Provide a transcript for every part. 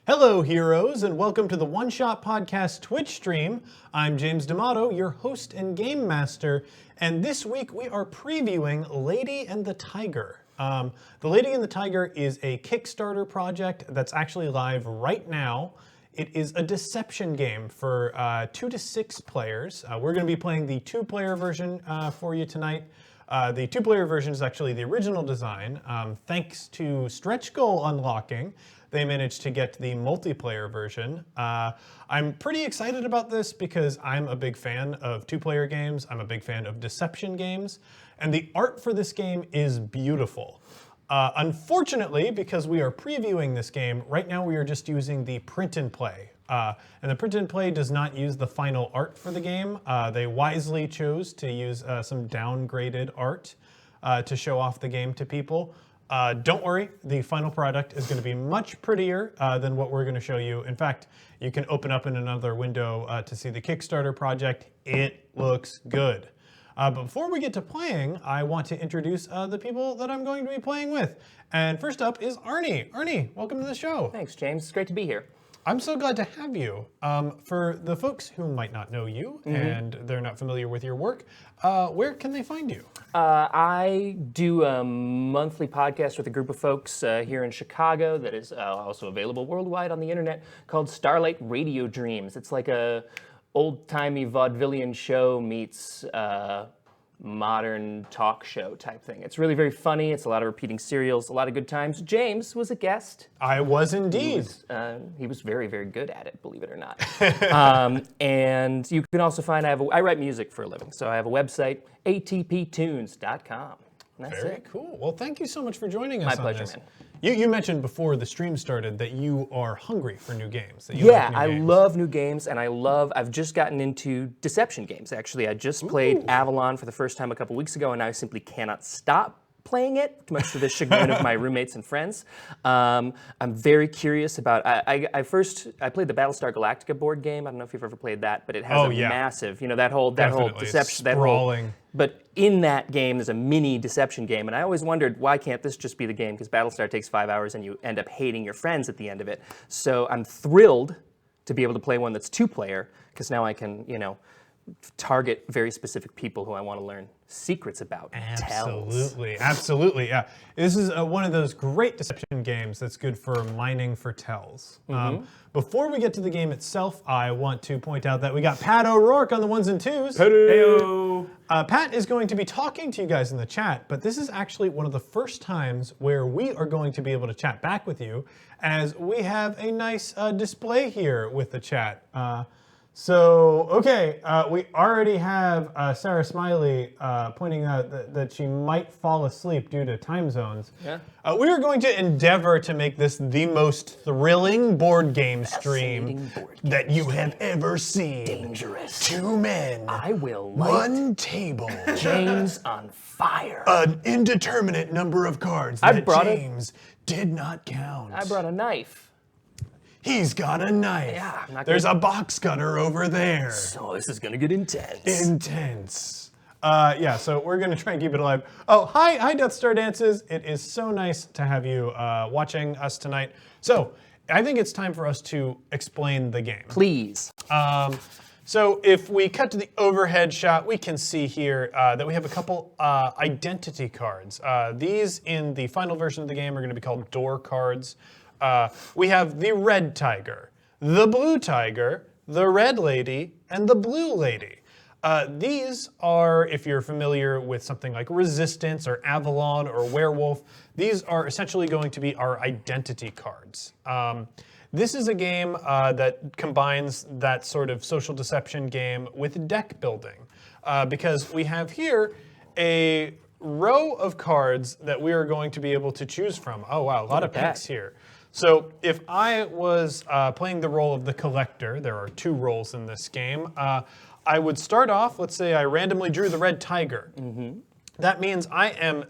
Hello, heroes, and welcome to the One Shot Podcast Twitch stream. I'm James D'Amato, your host and game master, and this week we are previewing Lady and the Tiger. The Lady and the Tiger is a Kickstarter project that's actually live right now. It is a deception game for 2 to 6 players. We're going to be playing the 2-player version for you tonight. The 2-player version is actually the original design. Thanks to stretch goal unlocking, they managed to get the multiplayer version. I'm pretty excited about this because I'm a big fan of 2-player games. I'm a big fan of deception games. And the art for this game is beautiful. Unfortunately, because we are previewing this game, right now we are just using the print and play. And the print and play does not use the final art for the game. They wisely chose to use some downgraded art to show off the game to people. Don't worry, the final product is going to be much prettier than what we're going to show you. In fact, you can open up in another window to see the Kickstarter project. It looks good. But before we get to playing, I want to introduce the people that I'm going to be playing with. And first up is Arnie. Arnie, welcome to the show. Thanks, James. It's great to be here. I'm so glad to have you. For the folks who might not know you and they're not familiar with your work, where can they find you? I do a monthly podcast with a group of folks here in Chicago that is also available worldwide on the internet called Starlight Radio Dreams. It's like a old-timey vaudevillian show meets modern talk show type thing. It's really very funny. It's a lot of repeating serials, a lot of good times. James was a guest. I was indeed. He was very, very good at it, believe it or not. And you can also find, I write music for a living, so I have a website, atptunes.com. That's Very it. cool. Well, thank you so much for joining us My on pleasure, this. man. You mentioned before the stream started that you are hungry for new games. That you Yeah, like new I games. love new games, and I've just gotten into deception games, actually. I just played Avalon for the first time a couple weeks ago, and I simply cannot stop playing it, much to the chagrin of my roommates and friends. I'm very curious about, I played the Battlestar Galactica board game. I don't know if you've ever played that, but it has massive, that whole Definitely. deception, It's sprawling. but in that game, there's a mini deception game, and I always wondered, why can't this just be the game? Because Battlestar takes 5 hours, and you end up hating your friends at the end of it. So I'm thrilled to be able to play one that's 2-player, because now I can, target very specific people who I want to learn secrets about. Absolutely, absolutely, yeah. This is one of those great deception games that's good for mining for tells. Before we get to the game itself, I want to point out that we got Pat O'Rourke on the ones and twos. Heyo. Pat is going to be talking to you guys in the chat, but this is actually one of the first times where we are going to be able to chat back with you, as we have a nice display here with the chat. We already have Sarah Smiley pointing out that she might fall asleep due to time zones. Yeah. We are going to endeavor to make this the most thrilling board game stream that you have ever seen. Dangerous. 2 men. I will light 1 table. James on fire. An indeterminate number of cards that James did not count. I brought a knife. He's got a knife. Yeah, I'm not There's a box cutter over there. So this is gonna get intense. Intense. So we're gonna try and keep it alive. Oh, hi Death Star Dances. It is so nice to have you watching us tonight. So I think it's time for us to explain the game. Please. So if we cut to the overhead shot, we can see here that we have a couple identity cards. These in the final version of the game are gonna be called door cards. We have the red tiger, the blue tiger, the red lady, and the blue lady. These are, if you're familiar with something like Resistance or Avalon or Werewolf, these are essentially going to be our identity cards. This is a game that combines that sort of social deception game with deck building, because we have here a row of cards that we are going to be able to choose from. Oh wow, a lot of picks here. So if I was playing the role of the collector, there are 2 roles in this game, I would start off, let's say I randomly drew the red tiger. That means I am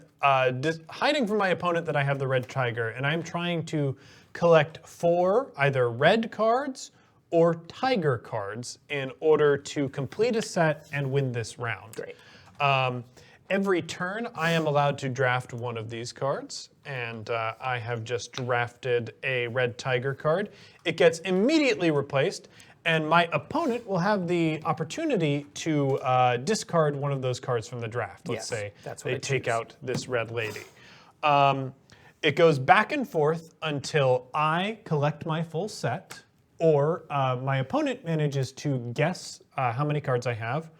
hiding from my opponent that I have the red tiger, and I'm trying to collect 4 either red cards or tiger cards in order to complete a set and win this round. Great. every turn, I am allowed to draft one of these cards, and I have just drafted a red tiger card. It gets immediately replaced, and my opponent will have the opportunity to discard one of those cards from the draft. Let's say that's what they I take choose. out this red lady. It goes back and forth until I collect my full set, or my opponent manages to guess how many cards I have,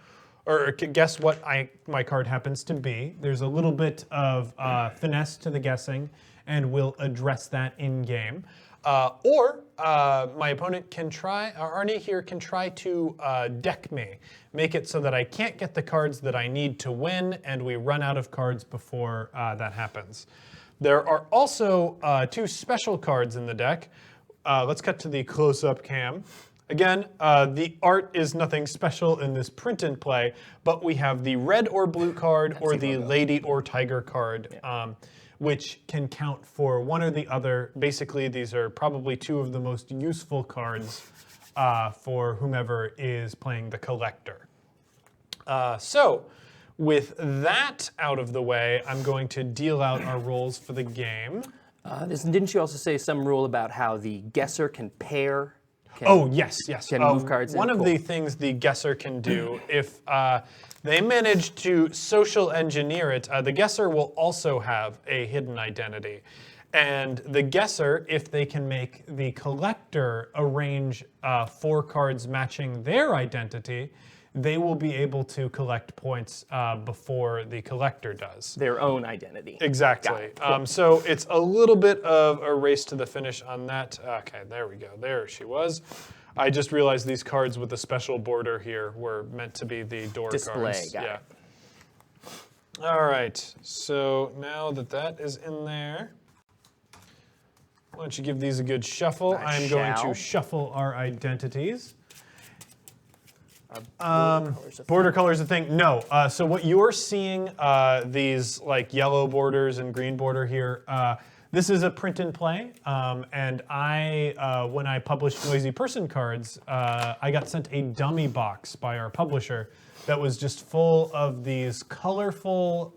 or guess what my card happens to be. There's a little bit of finesse to the guessing, and we'll address that in game. Or my opponent can try, Arnie here can try to deck me, make it so that I can't get the cards that I need to win, and we run out of cards before that happens. There are also 2 special cards in the deck. Let's cut to the close-up cam. Again, the art is nothing special in this print and play, but we have the red or blue card or the lady or tiger card, which can count for one or the other. Basically, these are probably 2 of the most useful cards for whomever is playing the collector. So, with that out of the way, I'm going to deal out our roles for the game. Didn't you also say some rule about how the guesser can pair? Oh, yes. Can move cards in? One of Cool. the things the guesser can do, if they manage to social engineer it, the guesser will also have a hidden identity. And the guesser, if they can make the collector arrange 4 cards matching their identity, they will be able to collect points before the collector does. Their own identity. Exactly. Cool. So it's a little bit of a race to the finish on that. Okay, there we go. There she was. I just realized these cards with the special border here were meant to be the door Display, cards. got it. All right. So now that that is in there, why don't you give these a good shuffle? I I'm going shall. to shuffle our identities. Border Border color is a thing? No. So what you're seeing, these like yellow borders and green border here, this is a print and play. And I, when I published Noisy Person cards, I got sent a dummy box by our publisher that was just full of these colorful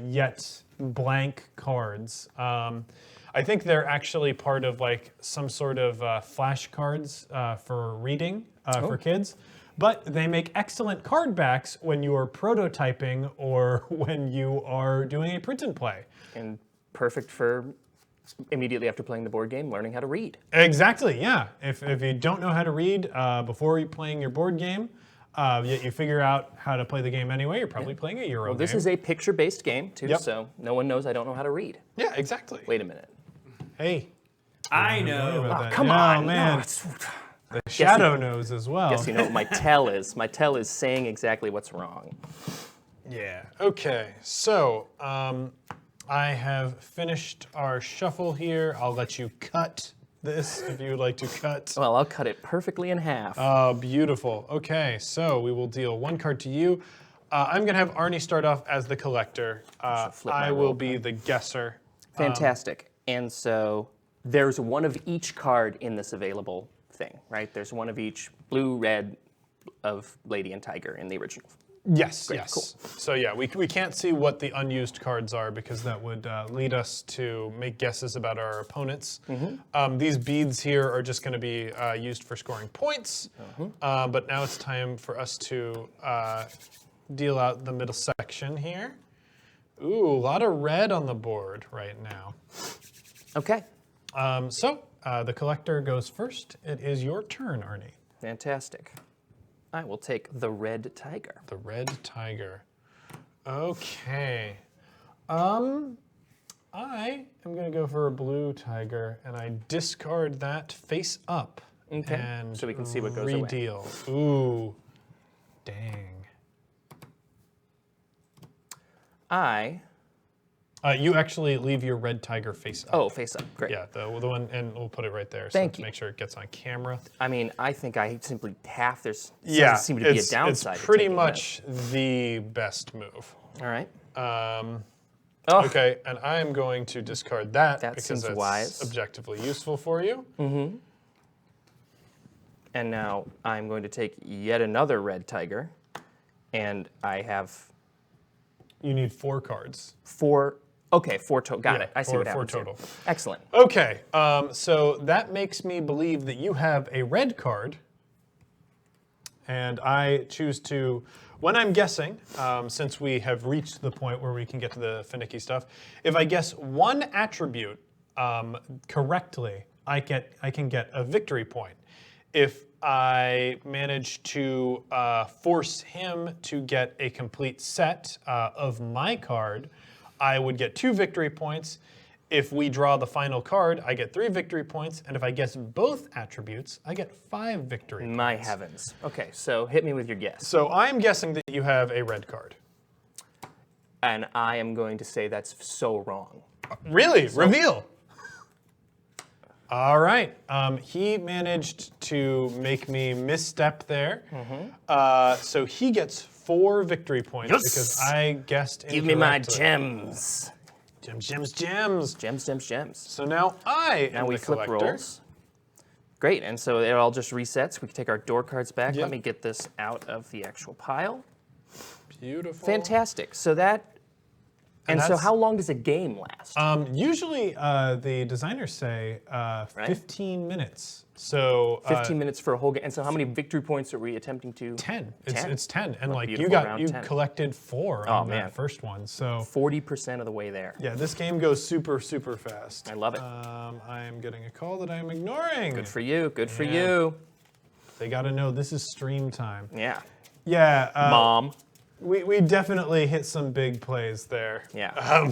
yet blank cards. I think they're actually part of like some sort of flashcards for reading for kids. But they make excellent card backs when you are prototyping or when you are doing a print and play. And perfect for immediately after playing the board game, learning how to read. Exactly, yeah. If you don't know how to read before you're playing your board game, yet you figure out how to play the game anyway, you're probably playing a Euro game. This is a picture-based game, too, Yep. so no one knows I don't know how to read. Yeah, exactly. Wait a minute. Hey. I Worry know. about that. Come No, on. man. No, it's- The shadow knows as well. Guess you know what my tell is. My tell is saying exactly what's wrong. Yeah. Okay. So I have finished our shuffle here. I'll let you cut this if you would like to cut. Well, I'll cut it perfectly in half. Oh, beautiful. Okay, so we will deal 1 card to you. I'm going to have Arnie start off as the collector. flip my I roll will be the guesser. Fantastic. And so there's one of each card in this available thing, right? There's one of each blue, red of Lady and Tiger in the original. Yes, yes. cool. So yeah, we can't see what the unused cards are because that would lead us to make guesses about our opponents. These beads here are just going to be used for scoring points, but now it's time for us to deal out the middle section here. Ooh, a lot of red on the board right now. Okay. So the collector goes first. It is your turn, Arnie. Fantastic. I will take the red tiger. The red tiger. Okay. I am going to go for a blue tiger, and I discard that face up. Okay. And So we can see what goes away. redeal. Ooh. Dang. You actually leave your red tiger face up. Oh, face up. Great. Yeah, the one, and we'll put it right there Thank to you. make sure it gets on camera. I mean, I think I simply half. There's Yeah, doesn't seem to be a it's downside. to pretty taking much the best move. that. All right. Oh. Okay, and I am going to discard that That because seems that's wise. objectively useful for you. And now I'm going to take yet another red tiger, and I have You need 4 cards. 4. Okay, 4 total. Got Yeah, it. I see four- what four happens here. total. Excellent. Okay, so that makes me believe that you have a red card. And I choose to, when I'm guessing, since we have reached the point where we can get to the finicky stuff, if I guess one attribute correctly, I can get a victory point. If I manage to force him to get a complete set of my card, I would get 2 victory points. If we draw the final card, I get 3 victory points, and if I guess both attributes, I get 5 victory points. My heavens. Okay, so hit me with your guess. So I'm guessing that you have a red card. And I am going to say that's so wrong. Really? Reveal. All right. He managed to make me misstep there. So he gets 4 victory points because I guessed incorrectly. Give me my gems. Gems, gems, gems. Gems, gems, gems. So now I am Now we the flip collector. rolls. Great, and so it all just resets. We can take our door cards back. Yep. Let me get this out of the actual pile. Beautiful. Fantastic. So that, and so that's- how long does a game last? Usually the designers say 15 minutes. So 15 minutes for a whole game. And so how many victory points are we attempting to? 10. 10? It's 10. And like beautiful, round you 10. collected 4 Oh, on man. that first one. So 40% of the way there. yeah, this game goes super, super fast. I love it. I am getting a call that I am ignoring. Good for you. Good for Yeah. you. They got to know this is stream time. Yeah. Yeah. Mom. We definitely hit some big plays there. Yeah.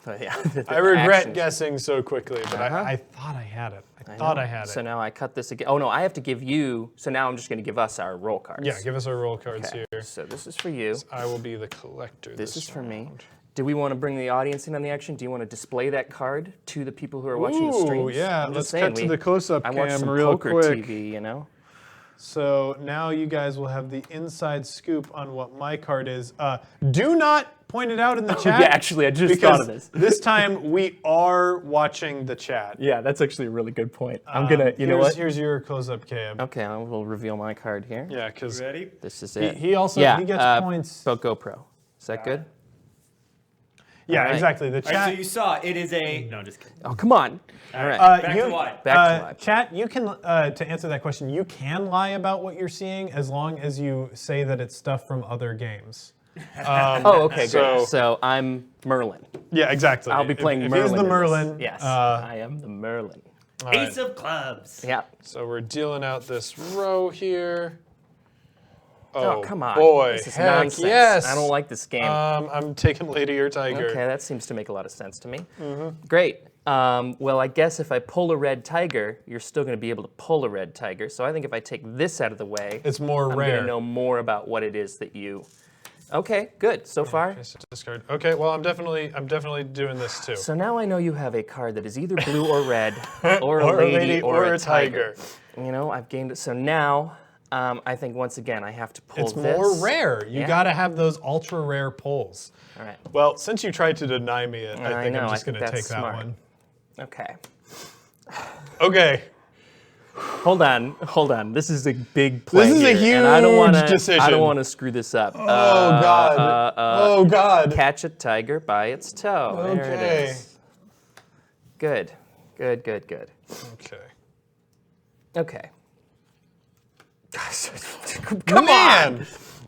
But yeah. I regret actions. guessing so quickly, but I thought I had it. I thought I had it. So now I cut this again. Oh no, I have to give you. So now I'm just going to give us our roll cards. Yeah, give us our roll cards Okay. here. So this is for you. I will be the collector. This is for me. round. Do we want to bring the audience in on the action? Do you want to display that card to the people who are watching the Ooh, streams? yeah. I'm Let's just saying, cut to the close-up I watch cam some real poker quick. TV, you know. So now you guys will have the inside scoop on what my card is. Do not point it out in the chat. yeah, actually, I just because thought of this. This time we are watching the chat. Yeah, that's actually a really good point. I'm gonna, you know what? Here's your close-up cam. Okay, I will reveal my card here. Yeah, because Ready? This is it. he also yeah, he gets points. But GoPro. Is that good? Yeah, Alright. exactly. The All right, chat. so you saw it is a. No, just kidding. Oh, come on. All right. Back to live. Back to live. Chat, you can, to answer that question, you can lie about what you're seeing as long as you say that it's stuff from other games. Oh, okay, so- good. So I'm Merlin. Yeah, exactly. I'll be playing if Merlin. he's the in this. Merlin. Yes, I am the Merlin. all right. Ace of clubs. Yeah. So we're dealing out this row here. Oh, come on. Boy, This is heck nonsense. yes. I don't like this game. I'm taking Lady or Tiger. Okay, that seems to make a lot of sense to me. Mm-hmm. Great. Well, I guess if I pull a red tiger, you're still going to be able to pull a red tiger. So I think if I take this out of the way, It's more I'm rare. going to know more about what it is that you. Okay, good. So far. Okay, so discard. Okay, well I'm definitely doing this too. So now I know you have a card that is either blue or red, or a lady, or a tiger. You know, I've gained it. So now, I think once again I have to pull It's this. more rare. You Yeah. got to have those ultra rare pulls. All right. Well, since you tried to deny me it, I think know, I'm I just think going to that's take that smart. one. Okay. Okay. Hold on. This is a big play. This is a here, and I don't huge wanna, I decision. don't want to screw this up. Oh God. Oh God. Catch a tiger by its toe. There it Okay. is. Good. Okay. Okay. Come Man. on.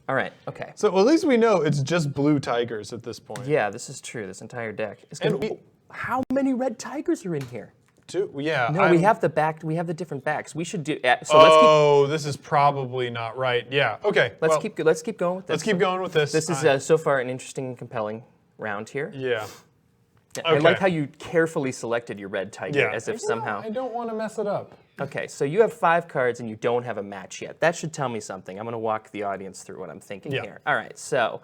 All right. Okay. So at least we know it's just blue tigers at this point. Yeah, this is true. This entire deck is gonna. And How many red tigers are in here? Yeah. No, we have the back. We have the different backs. We should do. So This is probably not right. Yeah. Okay. let's well, keep. Let's keep going with this. Let's keep going with this. This is so far an interesting and compelling round here. Yeah. I like okay. how you carefully selected your red tiger, Yeah. as if somehow. I don't want to mess it up. Okay, so you have 5 cards and you don't have a match yet. That should tell me something. I'm going to walk the audience through what I'm thinking Yeah. here. All right, so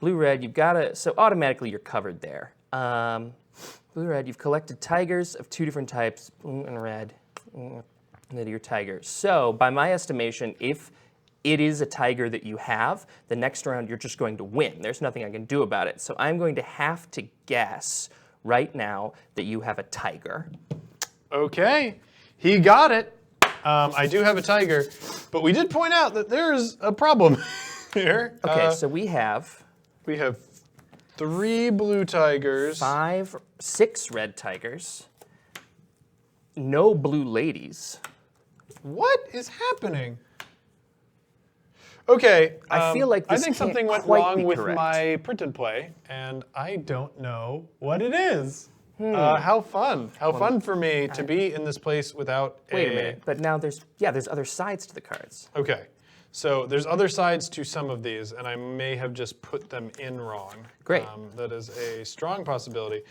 blue-red, you've got to. So automatically you're covered there. Blue-red, you've collected tigers of 2 different types, blue and red. And then your tigers. So by my estimation, if it is a tiger that you have, the next round you're just going to win. There's nothing I can do about it. So I'm going to have to guess right now that you have a tiger. Okay. He got it. I do have a tiger, but we did point out that there's a problem here. Okay, so we have we have 3 blue tigers. 6 red tigers. No blue ladies. What is happening? Okay. I feel like I this think can't something went quite wrong be with correct. my print and play, and I don't know what it is. How fun. How fun for me to be in this place without Wait a minute, but now there's other sides to the cards. Okay. So there's other sides to some of these, and I may have just put them in wrong. Great. That is a strong possibility.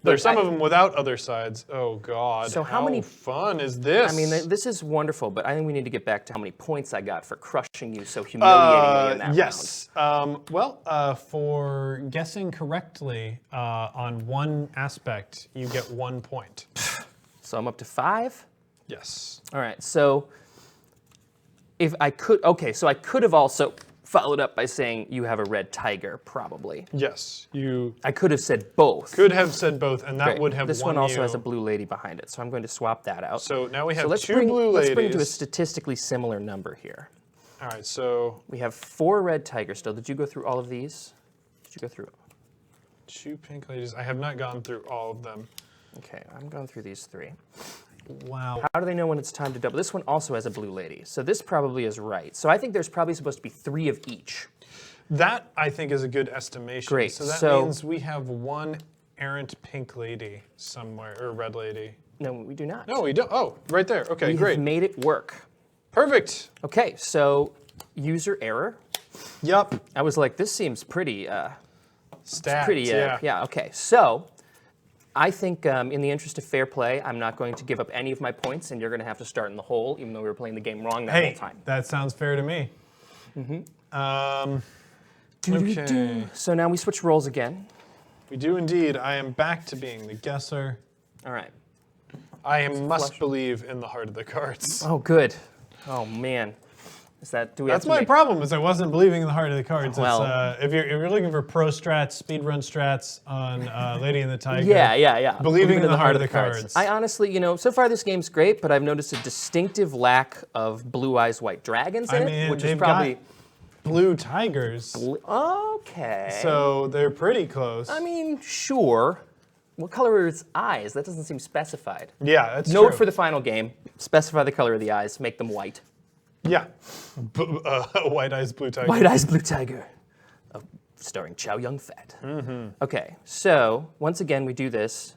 There's some of them without other sides. Oh, God. So how many- fun is this? I mean, this is wonderful, but I think we need to get back to how many points I got for crushing you so humiliatingly in that round. yes. For guessing correctly on one aspect, you get 1 point. So I'm up to 5. Yes. All right, so if I could, so I could have also followed up by saying you have a red tiger, probably. Yes. You I could have said both. could have said both, and that Great. would have This won one also you. has a blue lady behind it, so I'm going to swap that out. So now we have let's 2 bring, blue let's ladies. bring to a statistically similar number here. All right, so We have 4 red tigers still. Did you go through all of these? Did you go through? 2 pink ladies. I have not gone through all of them. Okay, I'm going through these 3. Wow. How do they know when it's time to double? This one also has a blue lady, so this probably is right. So I think there's probably supposed to be 3 of each. That, I think, is a good estimation. Great, So that so- means we have 1 errant pink lady somewhere, or red lady. No, we do not. No, we don't. Oh, right there. Okay, we great. have made it work. Perfect. Okay, so user error. Yup. I was like, this seems pretty, Stats, yeah. Okay, so I think in the interest of fair play, I'm not going to give up any of my points, and you're going to have to start in the hole, even though we were playing the game wrong that whole Hey, time. that sounds fair to me. Okay. So now we switch roles again. We do indeed. I am back to being the guesser. All right. I must believe in the heart of the cards. Oh, good. Oh man, is that? Do we? That's have to my make, problem. Is I wasn't believing in the heart of the cards. Well- It's, if you're looking for pro strats, speed run strats on Lady and the Tiger. Yeah. Believing in the heart of the cards. I honestly, so far this game's great, but I've noticed a distinctive lack of Blue Eyes White Dragons in I mean, it, which is they've probably got blue tigers, okay. so they're pretty close. I mean, sure. What color are its eyes? That doesn't seem specified. yeah, that's Note true. for the final game: specify the color of the eyes, make them white. Yeah. White eyes, blue tiger. White Eyes Blue Tiger, starring Chow Yun Fat. Okay, so once again we do this,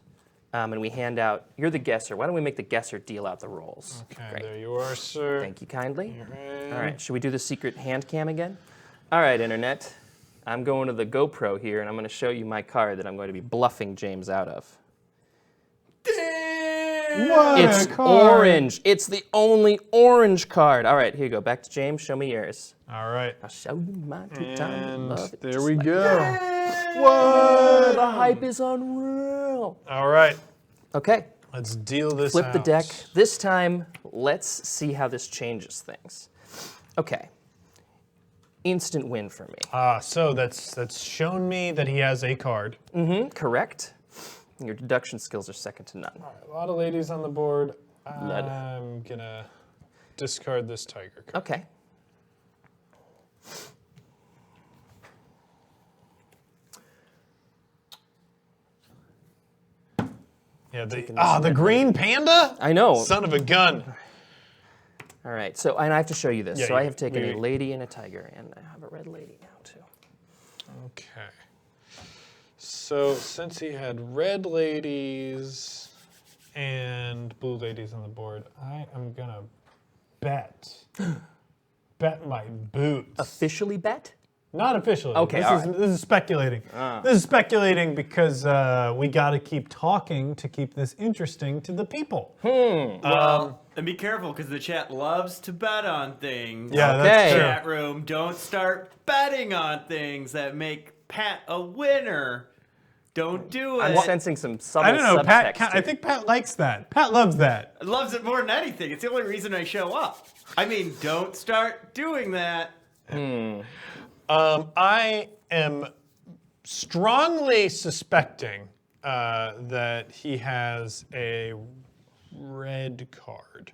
and we hand out. You're the guesser. Why don't we make the guesser deal out the rolls? Okay, Great. there you are, sir. Thank you kindly. Right. All right, should we do the secret hand cam again? All right, Internet. I'm going to the GoPro here, and I'm going to show you my card that I'm going to be bluffing James out of. What It's a card. orange. It's the only orange card. All right, here you go. Back to James. Show me yours. All right. I'll show you mine. Two-time And love it there just we like go. that. What? The hype is unreal. All right. Okay, Let's deal this flip the out. deck. This time, let's see how this changes things. Okay. Instant win for me. So that's shown me that he has a card. Correct? Your deduction skills are second to none. A lot of ladies on the board. Blood. I'm gonna discard this tiger card. Okay. Yeah, the green panda? I know. Son of a gun. All right, so and I have to show you this. Yeah, so I have taken we- a lady and a tiger, and I have a red lady now too. Okay. So since he had red ladies and blue ladies on the board, I am gonna bet my boots. Officially bet? Not officially. Okay, This all is this is speculating. This is speculating because we got to keep talking to keep this interesting to the people. And be careful because the chat loves to bet on things. Yeah, Okay. that's true. Chat room, don't start betting on things that make Pat a winner. Don't do I'm it. sensing some subtle I don't know, Pat. subtext I here. think Pat likes that. Pat loves that. Loves it more than anything. It's the only reason I show up. I mean, don't start doing that. I am strongly suspecting that he has a red card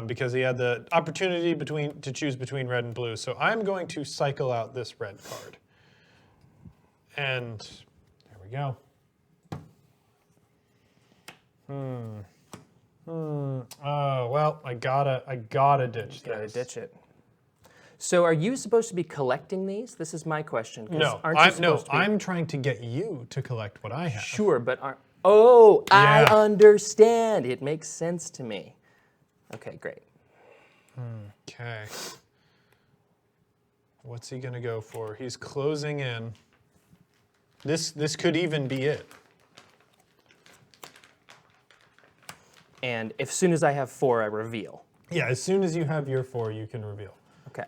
because he had the opportunity to choose between red and blue. So I'm going to cycle out this red card. And there we go. Oh, well, I gotta ditch Gotta this. ditch it. So are you supposed to be collecting these? This is my question. 'Cause No, aren't you supposed to be? I'm trying to get you to collect what I have. Sure, but aren't... Oh, I Yeah. understand. It makes sense to me. Okay, great. Okay. What's he gonna go for? He's closing in. This could even be it. And as soon as I have 4, I reveal. Yeah, as soon as you have your 4, you can reveal. Okay.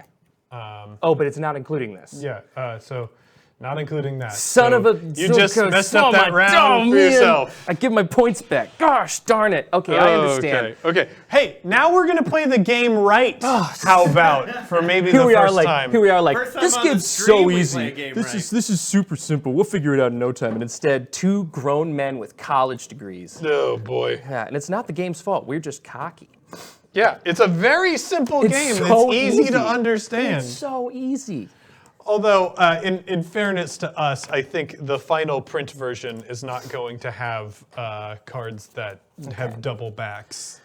Oh, but it's not including this. Yeah, so not including that. Son So of a... You just messed up that round for man. yourself. I give my points back. Gosh darn it. Okay, I understand. Okay. Hey, now we're gonna play the game right. How about for maybe Here the we are, first like, time? here we are, like, First time this on the game's stream so we play easy. a game This right. is super simple. We'll figure it out in no time. And instead, 2 grown men with college degrees. Oh boy. Yeah, and it's not the game's fault. We're just cocky. Yeah, it's a very simple It's game. so It's easy to easy. understand. It's so easy. Although, in fairness to us, I think the final print version is not going to have cards that have double backs.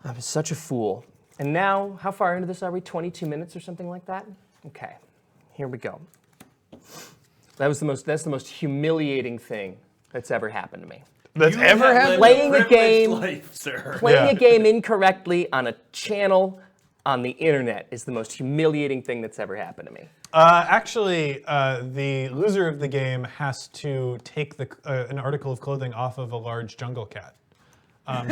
I'm such a fool. And now, how far into this are we? 22 minutes or something like that? Okay, here we go. That's the most humiliating thing that's ever happened to me. That's You ever have happened? lived Playing a privileged game- life, sir. Playing Yeah. a game incorrectly on a channel on the internet is the most humiliating thing that's ever happened to me. Actually, the loser of the game has to take an article of clothing off of a large jungle cat.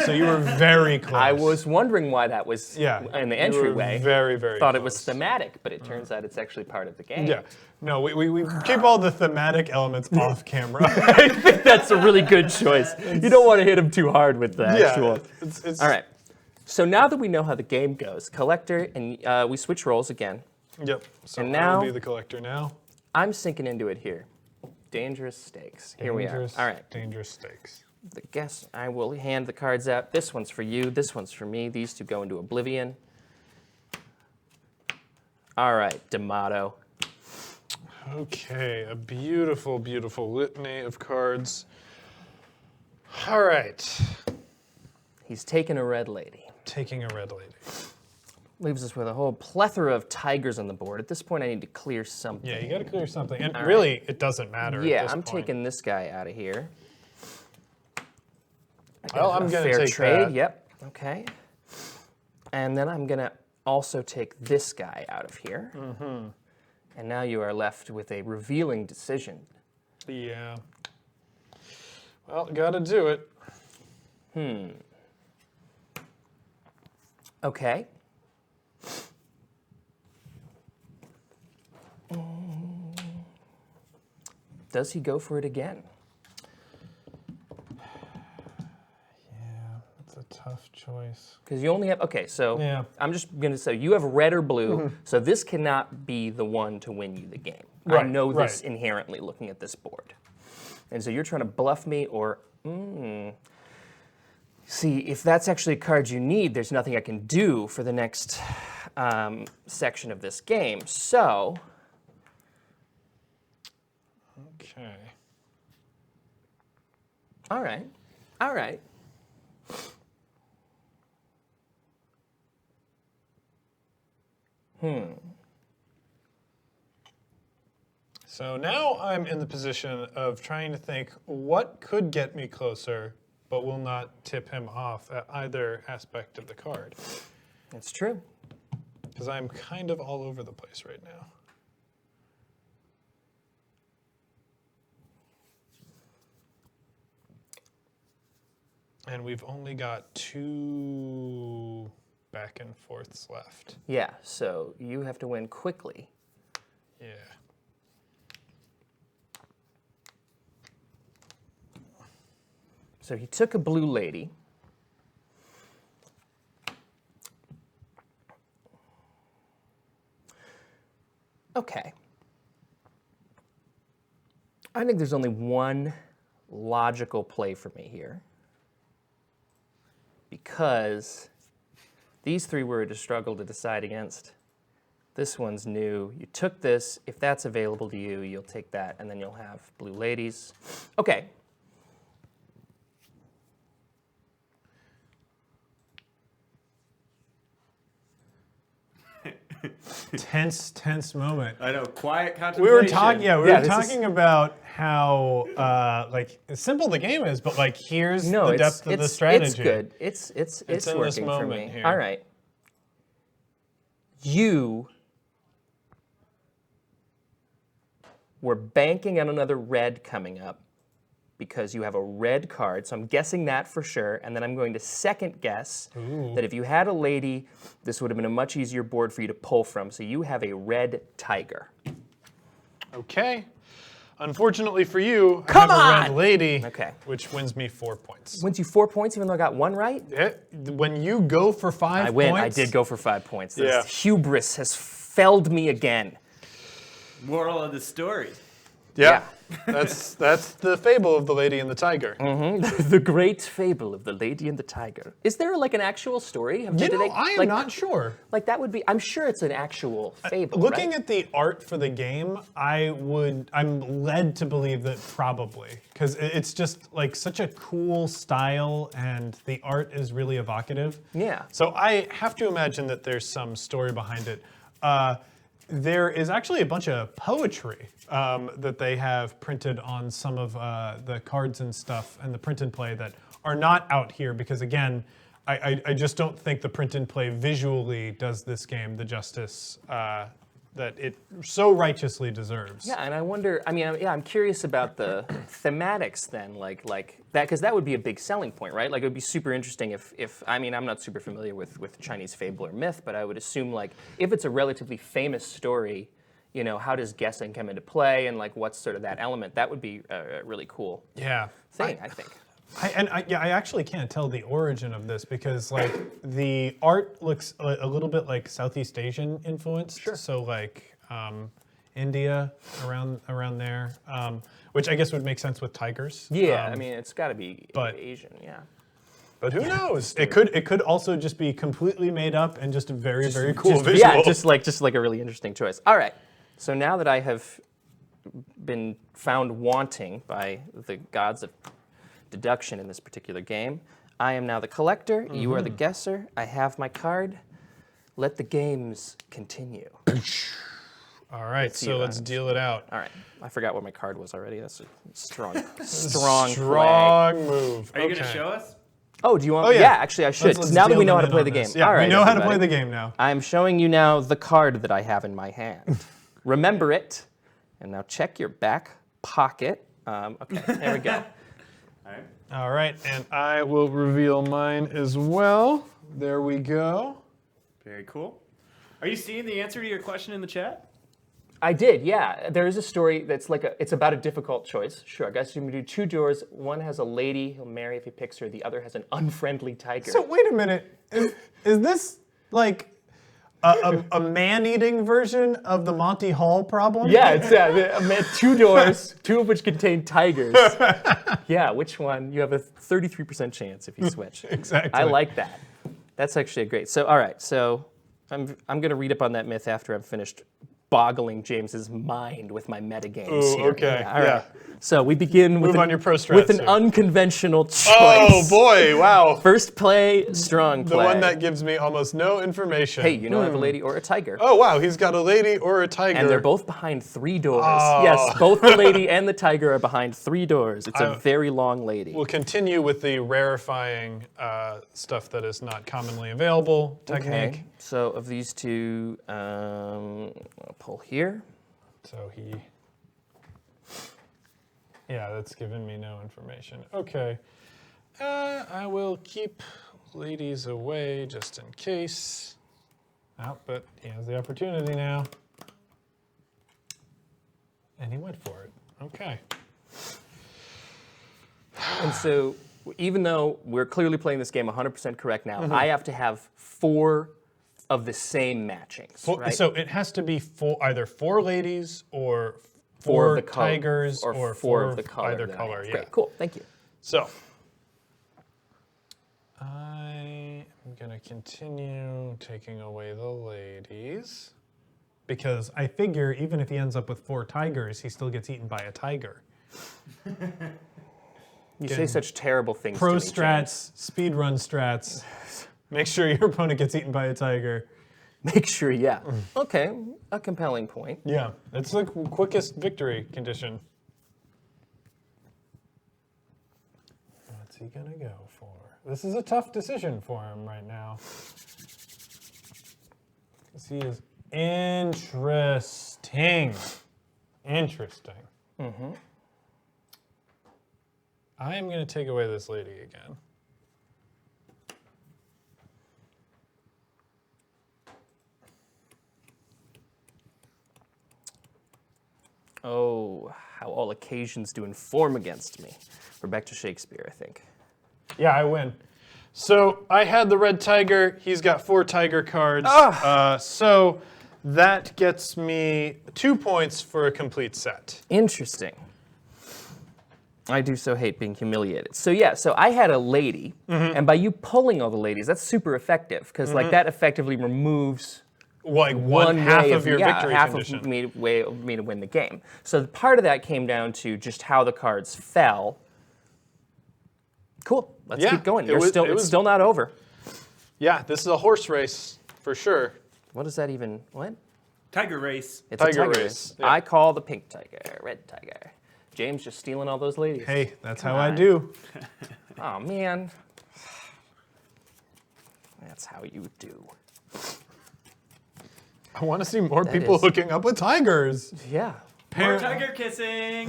So you were very close. I was wondering why that was Yeah, in the you were entryway. very, very Thought it was close. thematic, but it turns out it's actually part of the game. Yeah. No, we keep all the thematic elements off camera. I think that's a really good choice. You don't want to hit him too hard with the actual. It's, All right. So now that we know how the game goes, collector, and we switch roles again. Yep. So And I now- will be the collector now. I'm sinking into it here. Dangerous stakes. Here we are. Dangerous- All right. Dangerous stakes. The guess I will hand the cards out. This one's for you. This one's for me. These 2 go into oblivion. All right, D'Amato. Okay, a beautiful, beautiful litany of cards. All right. He's taken a red lady. Taking a red lady. Leaves us with a whole plethora of tigers on the board. At this point, I need to clear something. Yeah, you got to clear something. And All really, it doesn't matter. Yeah, at this I'm point. taking this guy out of here. Well, I'm going to Fair take trade, that. yep. Okay. And then I'm going to also take this guy out of here. Mm-hmm. And now you are left with a revealing decision. Yeah. Well, got to do it. Okay. Does he go for it again? Yeah, it's a tough choice. Because you only have, okay, so Yeah. I'm just going to say you have red or blue, so this cannot be the one to win you the game. I Right, know this right. inherently looking at this board. And so you're trying to bluff me or, see, if that's actually a card you need, there's nothing I can do for the next section of this game. So, Okay. all right, all right. So now I'm in the position of trying to think what could get me closer, but will not tip him off at either aspect of the card. That's true. Because I'm kind of all over the place right now. And we've only got 2 back and forths left. Yeah, so you have to win quickly. Yeah. So he took a blue lady. Okay. I think there's only one logical play for me here. Because these 3 were to struggle to decide against. This one's new. You took this. If that's available to you, you'll take that, and then you'll have blue ladies. Okay. Tense moment. I know, quiet We contemplation. were talking, we were Yeah, this talking about how like simple the game is, but like here's No, the depth of the strategy. It's good. It's in this working for moment me. here. All right. You were banking on another red coming up because you have a red card. So I'm guessing that for sure. And then I'm going to second guess that if you had a lady, this would have been a much easier board for you to pull from. So you have a red tiger. Okay. Unfortunately for you, Come I have a red on! lady, Okay. which wins me 4 points. Wins you 4 points even though I got one right? When you go for 5 I win. points, I did go for 5 points. This Yeah. hubris has felled me again. Moral of the story. Yeah, that's the fable of the Lady and the Tiger. The great fable of the Lady and the Tiger. Is there like an actual story? You know, I am not sure. Like that would be. I'm sure it's an actual fable. Looking right? at the art for the game, I'm led to believe that probably, because it's just like such a cool style and the art is really evocative. Yeah. So I have to imagine that there's some story behind it. There is actually a bunch of poetry that they have printed on some of the cards and stuff and the print and play that are not out here because, again, I just don't think the print and play visually does this game the justice that it so righteously deserves. Yeah, and I wonder. I mean, I'm curious about the thematics then, like that, because that would be a big selling point, right? Like it would be super interesting if I mean, I'm not super familiar with Chinese fable or myth, but I would assume like if it's a relatively famous story, you know, how does guessing come into play, and like what's sort of that element? That would be a really cool Yeah. thing, I think. I actually can't tell the origin of this because like the art looks a little bit like Southeast Asian influenced. Sure. So like India around there, which I guess would make sense with tigers. Yeah, I mean, it's got to be but- Asian, yeah. But who knows? It could also just be completely made up and just a very cool visual. Yeah, just like a really interesting choice. All right, so now that I have been found wanting by the gods of deduction in this particular game, I am now the collector. You are the guesser. I have my card. Let the games continue. All right, see so what let's happens. deal it out. All right, I forgot what my card was already. That's a strong play. Strong move. Are you Okay. going to show us? Oh, do you want? Oh, yeah. Yeah, actually, I should. Let's Now that we deal know how to them play in the on game. this. Yeah, All right, we know how to everybody. play the game now. I'm showing you now the card that I have in my hand. Remember it, and now check your back pocket. Okay, there we go. All right. All right, and I will reveal mine as well. There we go. Very cool. Are you seeing the answer to your question in the chat? I did, yeah. There is a story that's like it's about a difficult choice. Sure, I guess you can do 2 doors. One has a lady he'll marry if he picks her. The other has an unfriendly tiger. So wait a minute. Is this like a man-eating version of the Monty Hall problem? yeah, it's 2 doors, 2 of which contain tigers. Yeah, which one? You have a 33% chance if you switch. Exactly. I like that. That's actually a great. So all right, so I'm going to read up on that myth after I'm finished boggling James's mind with my metagames Ooh, here. okay, All right. yeah. So we begin with on your pro strats with an here. unconventional choice. Oh boy! Wow. First play, strong play. The one that gives me almost no information. Hey, you know I have a lady or a tiger. Oh wow, he's got a lady or a tiger. And they're both behind 3 doors. Oh. Yes, both the lady and the tiger are behind 3 doors. It's a very long lady. We'll continue with the rarefying stuff that is not commonly available technique. Okay. So of these 2, I'll pull here. So yeah, that's given me no information. Okay, I will keep ladies away just in case. Oh, but he has the opportunity now. And he went for it. Okay. And so even though we're clearly playing this game 100% correct now, Mm-hmm. I have to have 4 of the same matchings, right? So it has to be either 4 ladies or 4 4 of the color, tigers or 4 of the color. either that I color. have. Yeah. Great, cool, thank you. So I am going to continue taking away the ladies. because I figure even if he ends up with 4 tigers, he still gets eaten by a tiger. You say such terrible things Pro to me, strats, speedrun strats. Make sure your opponent gets eaten by a tiger. James. Make sure, yeah. Okay, a compelling point. Yeah, it's the quickest victory condition. What's he gonna go for? This is a tough decision for him right now. Because he is interesting. Mm-hmm. I am gonna take away this lady again. Oh, how all occasions do inform against me. We're back to Shakespeare, I think. Yeah, I win. So I had the red tiger. He's got 4 tiger cards. So that gets me 2 points for a complete set. Interesting. I do so hate being humiliated. So yeah, so I had a lady, and by you pulling all the ladies, that's super effective, because like that effectively removes Like one half way of your victory half condition. of me to win the game. So part of that came down to just how the cards fell. Cool. Let's Yeah, keep going. it was- It's still not over. Yeah, this is a horse race for sure. What does that even? What? Tiger race. It's Tiger a tiger race, race. yeah. I call the pink tiger, red tiger. James just stealing all those ladies. Hey, that's Come how I on. do. Oh man. That's how you do. I want to see more people is- hooking up with tigers. Yeah. More tiger kissing.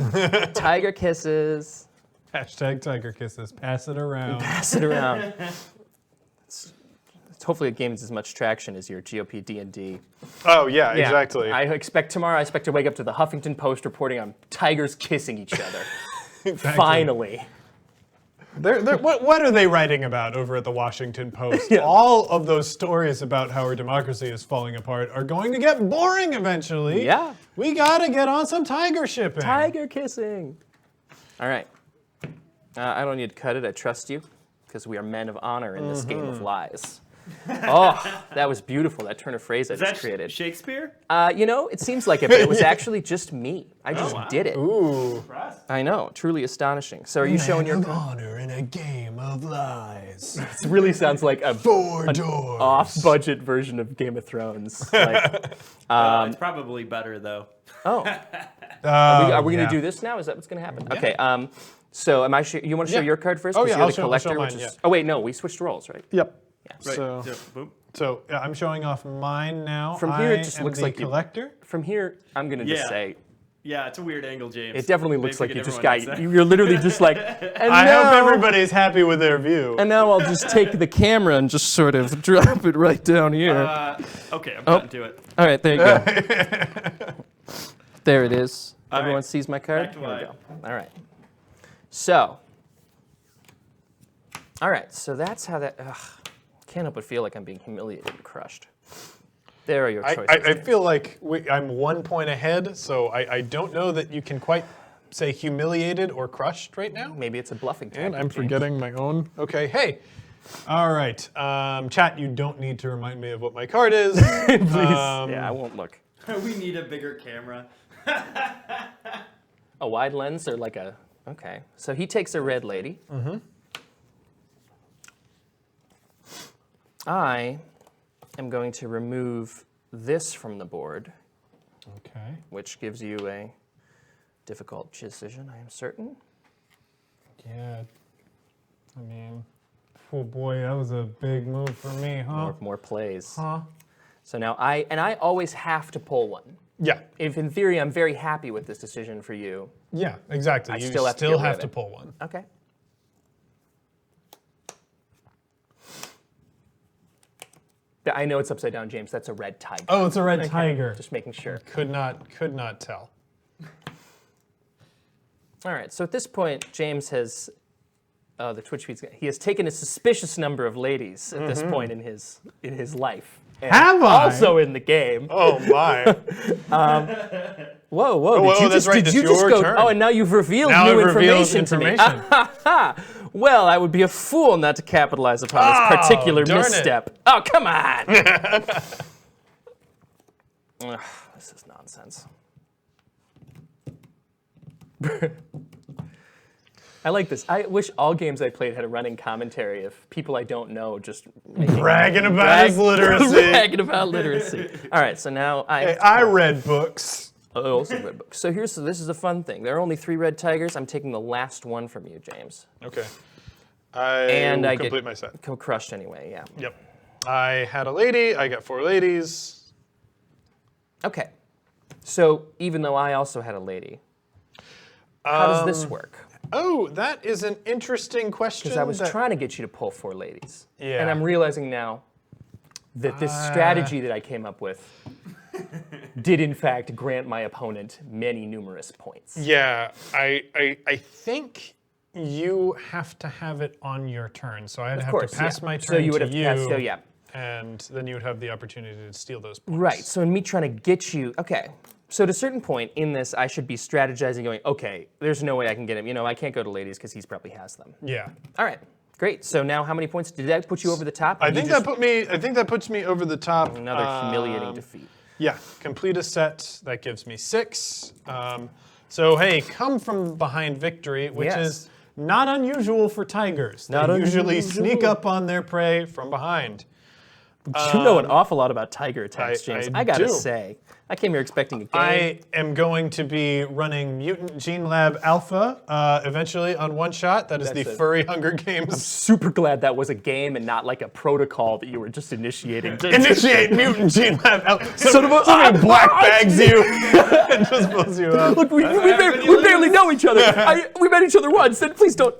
Tiger kisses. Hashtag tiger kisses. Pass it around. Pass it around. Hopefully it gains as much traction as your GOP D&D. Oh yeah, exactly. I expect to wake up to the Huffington Post reporting on tigers kissing each other. Exactly. Finally. What are they writing about over at the Washington Post? All of those stories about how our democracy is falling apart are going to get boring eventually. Yeah. We gotta get on some tiger shipping. Tiger kissing. All right. I don't need to cut it. I trust you because we are men of honor in this game of lies. Oh, that was beautiful. That turn of phrase I Is just that created. Shakespeare? It seems like it, but it was actually just me. I just wow. did it. Ooh. I know, truly astonishing. So are you showing your... honor in a game of lies. It really sounds like a 4 doors. off-budget version of Game of Thrones. Like, It's probably better though. oh, are we going to do this now? Is that what's going to happen? Okay. So am I? You want to show Yeah. your card first? Oh, 'Cause yeah, you're I'll the show collector, mine, which is. yeah. Oh wait, no, we switched roles, right? Yep. Right. So, boop. so I'm showing off mine now. From here, it I just am looks the like you- collector. From here, I'm going to just Yeah. say Yeah, it's a weird angle, James. it definitely looks Maybe like you just everyone got. does that. You're literally just like. And I now, hope everybody's happy with their view. And now I'll just take the camera and just sort of drop it right down here. Okay, I'm cutting to it. All right, there you go. There it is. All Everyone right. sees my card? Back to Here we live. go. All right. So. All right, so that's how that. Can't help but feel like I'm being humiliated and crushed. There are your choices. I James. feel like I'm 1 point ahead, so I don't know that you can quite say humiliated or crushed right now. Maybe it's a bluffing tactic. And I'm James. forgetting my own. Okay, hey. All right. Chat, you don't need to remind me of what my card is. Please. Yeah, I won't look. We need a bigger camera. A wide lens or like a. Okay. So he takes a red lady. Mm-hmm. I am going to remove this from the board, Okay. which gives you a difficult decision, I am certain. Yeah. I mean, oh boy, that was a big move for me, huh? More plays. Huh? So now I always have to pull one. Yeah. If in theory I'm very happy with this decision for you. Yeah, exactly. I You still have to get rid have of to it. pull one. Okay. I know it's upside down, James. That's a red tiger. Oh, it's a red tiger. Just making sure. Could not tell. All right. So at this point, James has the Twitch feed's. He has taken a suspicious number of ladies at this point in his life. And Have I? Also in the game. Oh my. Whoa! whoa, that's right, Did it's you just your go? turn. Oh, and now you've revealed Now new it reveals information to me. Well, I would be a fool not to capitalize upon this particular darn it. misstep. Oh, come on! Ugh, sense. I like this. I wish all games I played had a running commentary of people I don't know just Bragging about his literacy. bragging about literacy. All right, so now Hey, I read books. I also read books. So this is a fun thing. There are only 3 red tigers. I'm taking the last one from you, James. Okay. And will I complete get my set. crushed anyway. Yeah. Yep. I had a lady. I got 4 ladies. Okay. So even though I also had a lady, how does this work? Oh, that is an interesting question. Because I was trying to get you to pull 4 ladies. Yeah. And I'm realizing now that this strategy that I came up with did in fact grant my opponent many numerous points. Yeah, I think you have to have it on your turn. So I'd have to pass my turn So you would to have to pass, so yeah. And then you would have the opportunity to steal those points. Right, so in me trying to get you, okay. So at a certain point in this, I should be strategizing going, okay, there's no way I can get him. You know, I can't go to ladies because he probably has them. Yeah. All right, great. So now how many points? Did that put you over the top? I think that puts me over the top. Another humiliating defeat. Yeah, complete a set. That gives me 6. So hey, come from behind victory, which Yes. is not unusual for tigers. Not They usually unusual. sneak up on their prey from behind. You know an awful lot about tiger attacks, I James. I gotta do. say, I came here expecting a game. I am going to be running Mutant Gene Lab Alpha eventually on One Shot. That is the That's it. Furry Hunger Games. Super glad that was a game and not like a protocol that you were just initiating. Initiate Mutant Gene Lab Alpha. Son of a- Somebody black bags you and just pulls you up. Look, we barely know each other. We met each other once. Then please don't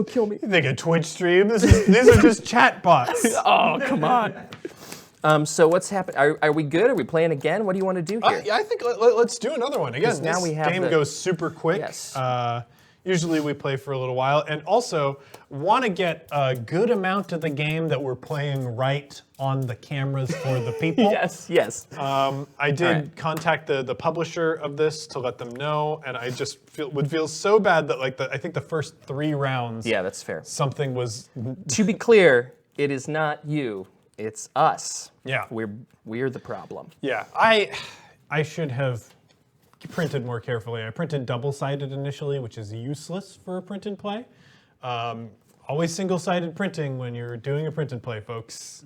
kill me. You think a Twitch stream? These are just chat bots. Oh, come on. So what's happened? Are we good? Are we playing again? What do you want to do here? Yeah, I think let's do another one. Again, 'Cause now this we have game the- goes super quick. Yes. Usually we play for a little while, and also want to get a good amount of the game that we're playing right on the cameras for the people. Yes. I did right. contact the publisher of this to let them know, and I just would feel so bad that I think the first 3 rounds, Yeah, that's fair. something was. To be clear, it is not you. It's us. Yeah. We're the problem. Yeah, I should have printed more carefully. I printed double-sided initially, which is useless for a print and play. Always single-sided printing when you're doing a print and play, folks.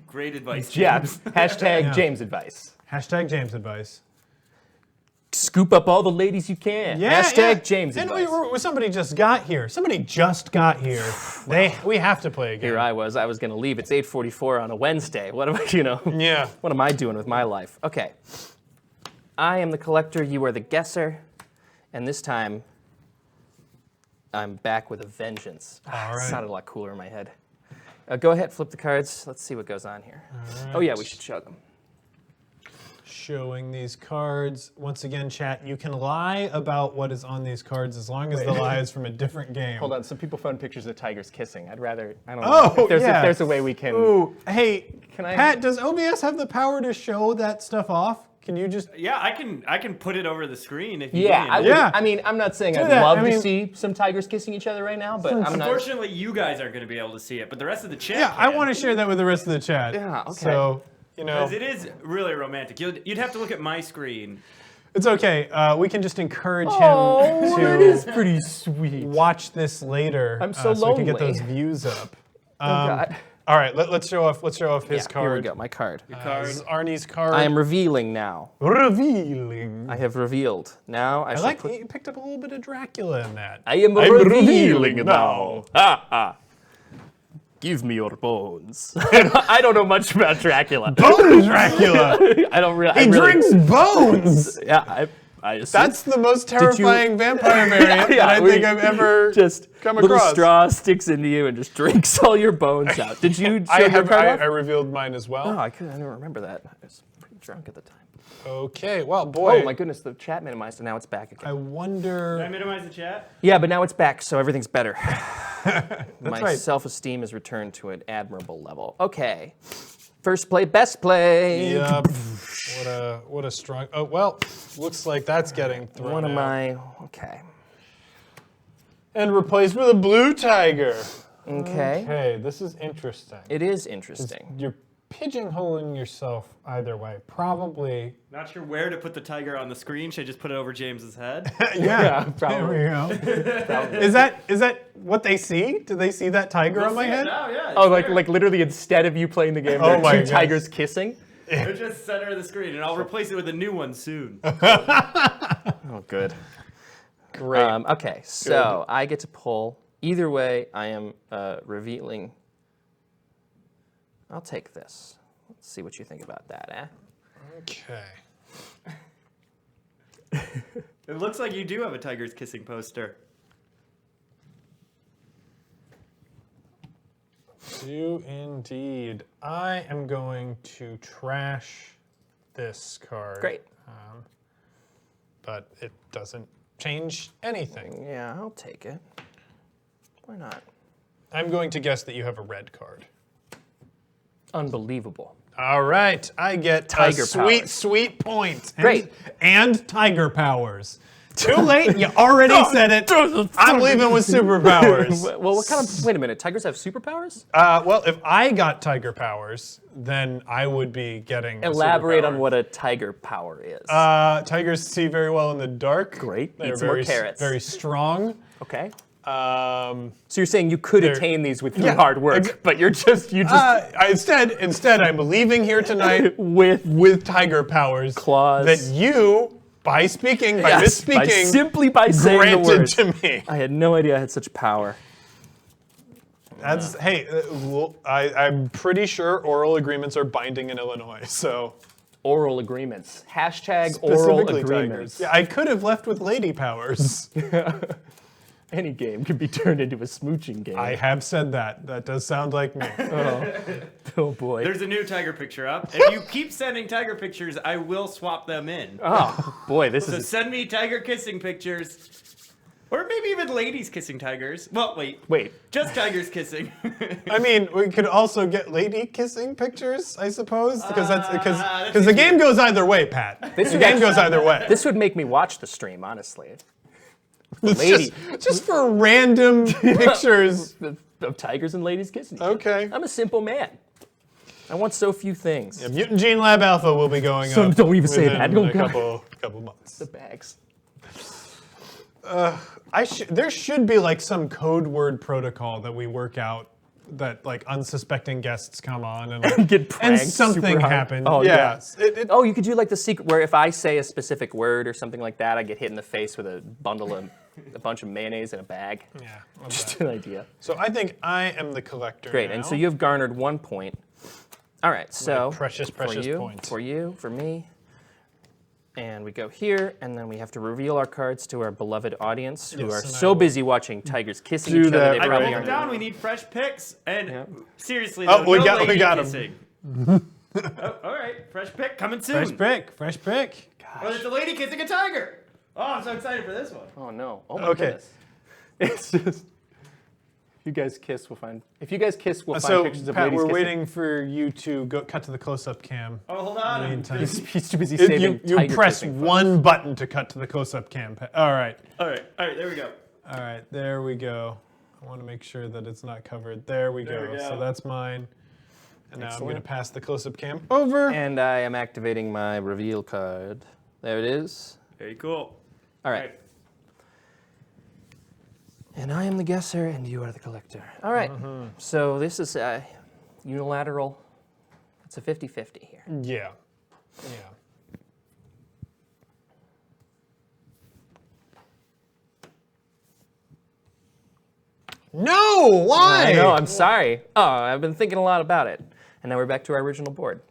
Great advice. Yeah. James. Hashtag James advice. Hashtag James advice. Scoop up all the ladies you can. Yeah, Hashtag James and advice. somebody just got here. Somebody just got here. We have to play again. Here I was going to leave. It's 8:44 on a Wednesday. What am I, Yeah. What am I doing with my life? Okay. I am the collector, you are the guesser, and this time I'm back with a vengeance. All It right. sounded a lot cooler in my head. Go ahead, flip the cards. Let's see what goes on here. Oh yeah, we should show them. Showing these cards. Once again, chat, you can lie about what is on these cards as long as the lie is from a different game. Hold on, some people found pictures of tigers kissing. I don't know. Oh, if yeah. there's a way we can. Ooh, hey, Can I- Pat, does OBS have the power to show that stuff off? Can you just... Yeah, I can put it over the screen if you Yeah, need. Yeah. I mean, I'm not saying I'd that. love I mean- to see some tigers kissing each other right now, but I'm not. Unfortunately, you guys aren't going to be able to see it, but the rest of the chat Yeah, I can. want to share that with the rest of the chat. Yeah, okay. So, you know, 'Cause it is really romantic. You'd have to look at my screen. it's okay. We can just encourage Oh, him that to is pretty sweet. watch this later. I'm so so we can get lonely. those views up. God. All right, let's show off his Yeah, here we card. go. My card. This is Arnie's card. I am revealing now. revealing. I have revealed. Now I shall like put. you picked up a little bit of Dracula in that. I am I'm revealing revealing now. Ha ha. Give me your bones. I don't know much about Dracula. Bone Dracula. I don't really. He drinks bones. Yeah, I assume. That's the most terrifying vampire variant that I think I've ever just come little across. straw sticks into you and just drinks all your bones out. Did you show your card off? I revealed mine as well. Oh, I don't remember that. I was pretty drunk at the time. Okay, well, boy. Oh my goodness, the chat minimized and now it's back again. I wonder. Did I minimize the chat? Yeah, but now it's back, so everything's better. My right. self-esteem is returned to an admirable level. Okay. First play, best play. Yep. What a strong. Oh well, looks like that's getting thrown One of out. my. Okay. And replaced with a blue tiger. Okay. Okay, this is interesting. It is interesting. You're pigeonholing yourself either way. Probably. Not sure where to put the tiger on the screen. Should I just put it over James's head? Yeah, probably. There we go. Is that what they see? Do they see that tiger on my head? No, yeah. Oh, it's there. like literally instead of you playing the game, Oh there are my two goodness. tigers kissing? They're just center of the screen, and I'll replace it with a new one soon. Oh, good. Great. Okay, so I get to pull. Either way, I am revealing. I'll take this. Let's see what you think about that, eh? Okay. It looks like you do have a tiger's kissing poster. Do indeed. I am going to trash this card. Great. But it doesn't change anything. Yeah, I'll take it. Why not? I'm going to guess that you have a red card. Unbelievable. All right, I get Tiger a sweet, powers. sweet point. Great. And tiger powers. Too late, you already said it. I'm leaving with superpowers. Well, what kind of? Wait a minute. Tigers have superpowers? Well, if I got tiger powers, then I would be getting a Elaborate superpower. on what a tiger power is. Tigers see very well in the dark. Great. They're Eat some more very, carrots. very strong. Okay. Um, So you're saying you could They're- attain these with Yeah, hard work, but you just instead, I'm leaving here tonight with tiger powers. Claws. That you, by misspeaking, simply by saying the granted words. to me. I had no idea I had such power. That's hey. I'm pretty sure oral agreements are binding in Illinois. So Oral agreements. Hashtag oral specifically agreements. tigers. Yeah, I could have left with lady powers. Any game could be turned into a smooching game. I have said that. That does sound like me. Oh boy. There's a new tiger picture up. If you keep sending tiger pictures, I will swap them in. Oh boy, this So is send me tiger kissing pictures. Or maybe even ladies kissing tigers. Well, wait. Just tigers kissing. I mean, we could also get lady kissing pictures, I suppose, because that's because the game goes either way, Pat. The game goes either way. this would make me watch the stream, honestly. It's lady. just for random pictures. Of tigers and ladies kissing. each other. Okay. I'm a simple man. I want so few things. Yeah, Mutant Gene Lab Alpha will be going So up. don't even say within that. Don't a go. couple months. The bags. There should be like some code word protocol that we work out that like unsuspecting guests come on and like, Get and pranked something super hard. happens. Oh, yeah. Oh, you could do like the secret where if I say a specific word or something like that, I get hit in the face with a bunch of mayonnaise in a bag. Yeah. love Just that. an idea. So I think I am the collector. Great, now. and so you have garnered 1 point. All right, so precious for you, point. for you, for me, and we go here, and then we have to reveal our cards to our beloved audience who Yes, are and I so will busy watching tigers kissing do each other. that They right probably Pull aren't. them down. We need fresh pics. And Yeah. seriously, Oh, though, we no got- we lady got 'em. kissing. Oh, all right, fresh pic coming soon. Fresh pick. Oh, there's a lady kissing a tiger. Oh, I'm so excited for this one. Oh no! Oh my Okay. goodness! It's just. If you guys kiss, we'll find. If you guys kiss, we'll find So pictures of Pat, ladies we're kissing. waiting for you to cut to the close-up cam. Oh, hold on. Meantime. He's too busy saving You tiger press kissing one button to cut to the close-up cam. Pat. All right, All right, there we go. all right, there we go. I want to make sure that it's not covered. There we There go. we go. So that's mine. And now I'm going to Excellent. pass the close-up cam over. And I am activating my reveal card. There it is. Very cool. All right. And I am the guesser, and you are the collector. All right. So this is unilateral. It's a 50-50 here. Yeah. Yeah. No! Why? I know. I'm sorry. Oh, I've been thinking a lot about it. And now we're back to our original board.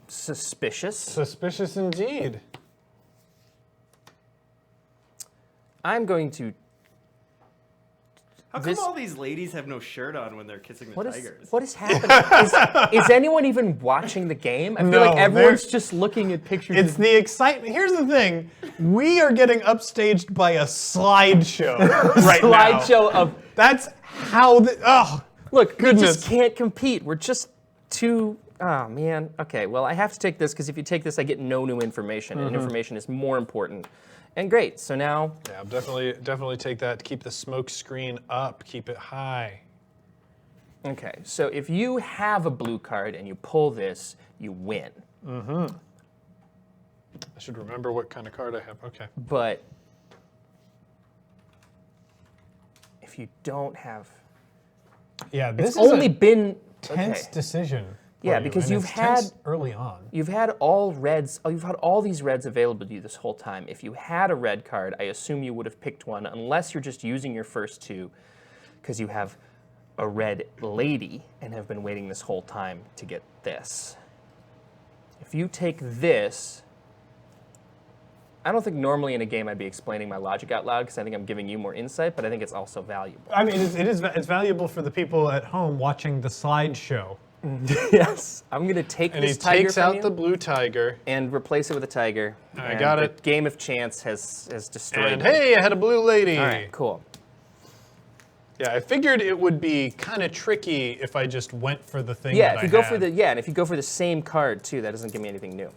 Suspicious. Suspicious indeed. I'm going to. How come This- all these ladies have no shirt on when they're kissing the What is tigers? what is happening? is anyone even watching the game? I feel No, like everyone's they're- just looking at pictures. It's of the excitement. Here's the thing. We are getting upstaged by a slideshow right now. slideshow of That's how the. Oh, look. We goodness. just can't compete. We're just two Oh, man. Okay, well, I have to take this because if you take this, I get no new information, and information is more important. And great, so now... Yeah, definitely take that. Keep the smoke screen up. Keep it high. Okay, so if you have a blue card and you pull this, you win. I should remember what kind of card I have. Okay. But if you don't have... Yeah, this It's is only a been... tense okay. decision. for Yeah, you, because and you've it's tense had- early on. You've had all reds. Oh, you've had all these reds available to you this whole time. If you had a red card, I assume you would have picked one, unless you're just using your first two, because you have a red lady and have been waiting this whole time to get this. If you take this, I don't think normally in a game I'd be explaining my logic out loud because I think I'm giving you more insight, but I think it's also valuable. I mean, it's valuable for the people at home watching the slideshow. Yes, I'm gonna take And he this tiger takes from out you the blue tiger. and replace it with a tiger. I And got the it. Game of chance has destroyed And me. hey, I had a blue lady. All right, cool. Yeah, I figured it would be kind of tricky if I just went for the thing Yeah, that if you I go had. for the and if you go for the same card too, that doesn't give me anything new.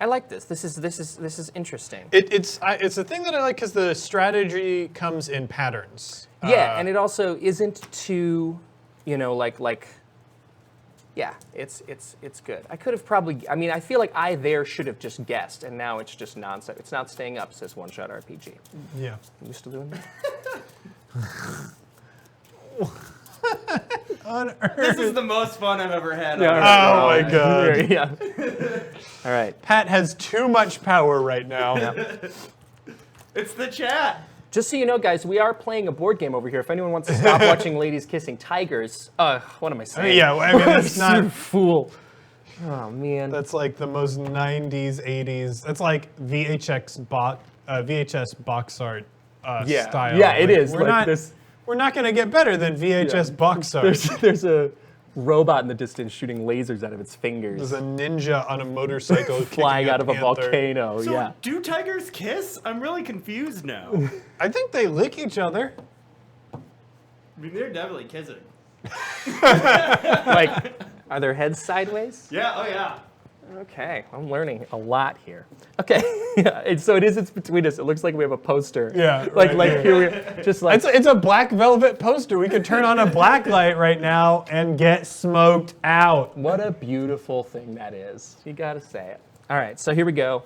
I like this. This is interesting. It's a thing that I like because the strategy comes in patterns. Yeah, and it also isn't too, like. Yeah, it's good. I could have probably. I mean, I feel like I there should have just guessed, and now it's just nonsense. It's not staying up, says One Shot RPG. Yeah. Are we still doing that? On Earth. This is the most fun I've ever had. Yeah, on Oh my god. Yeah. All right. Pat has too much power right now. It's the chat. Just so you know, guys, we are playing a board game over here. If anyone wants to stop watching ladies kissing tigers, what am I saying? Yeah, I mean, it's You not. fool. Oh man. That's like the most 90s, 80s. That's like VHS box art Yeah. style. Yeah, it Like, is. We're Like not. this- We're not gonna get better than VHS box art. There's a robot in the distance shooting lasers out of its fingers, There's a ninja on a motorcycle flying kicking out of a panther. volcano. So Yeah. do tigers kiss? I'm really confused now. I think they lick each other. I mean, they're definitely kissing. Like, are their heads sideways? Yeah. Oh yeah. Okay, I'm learning a lot here. Okay, yeah, it's between us. It looks like we have a poster. Yeah, Like right here we're just like. It's a black velvet poster. We could turn on a black light right now and get smoked out. What a beautiful thing that is. You gotta say it. All right, so here we go.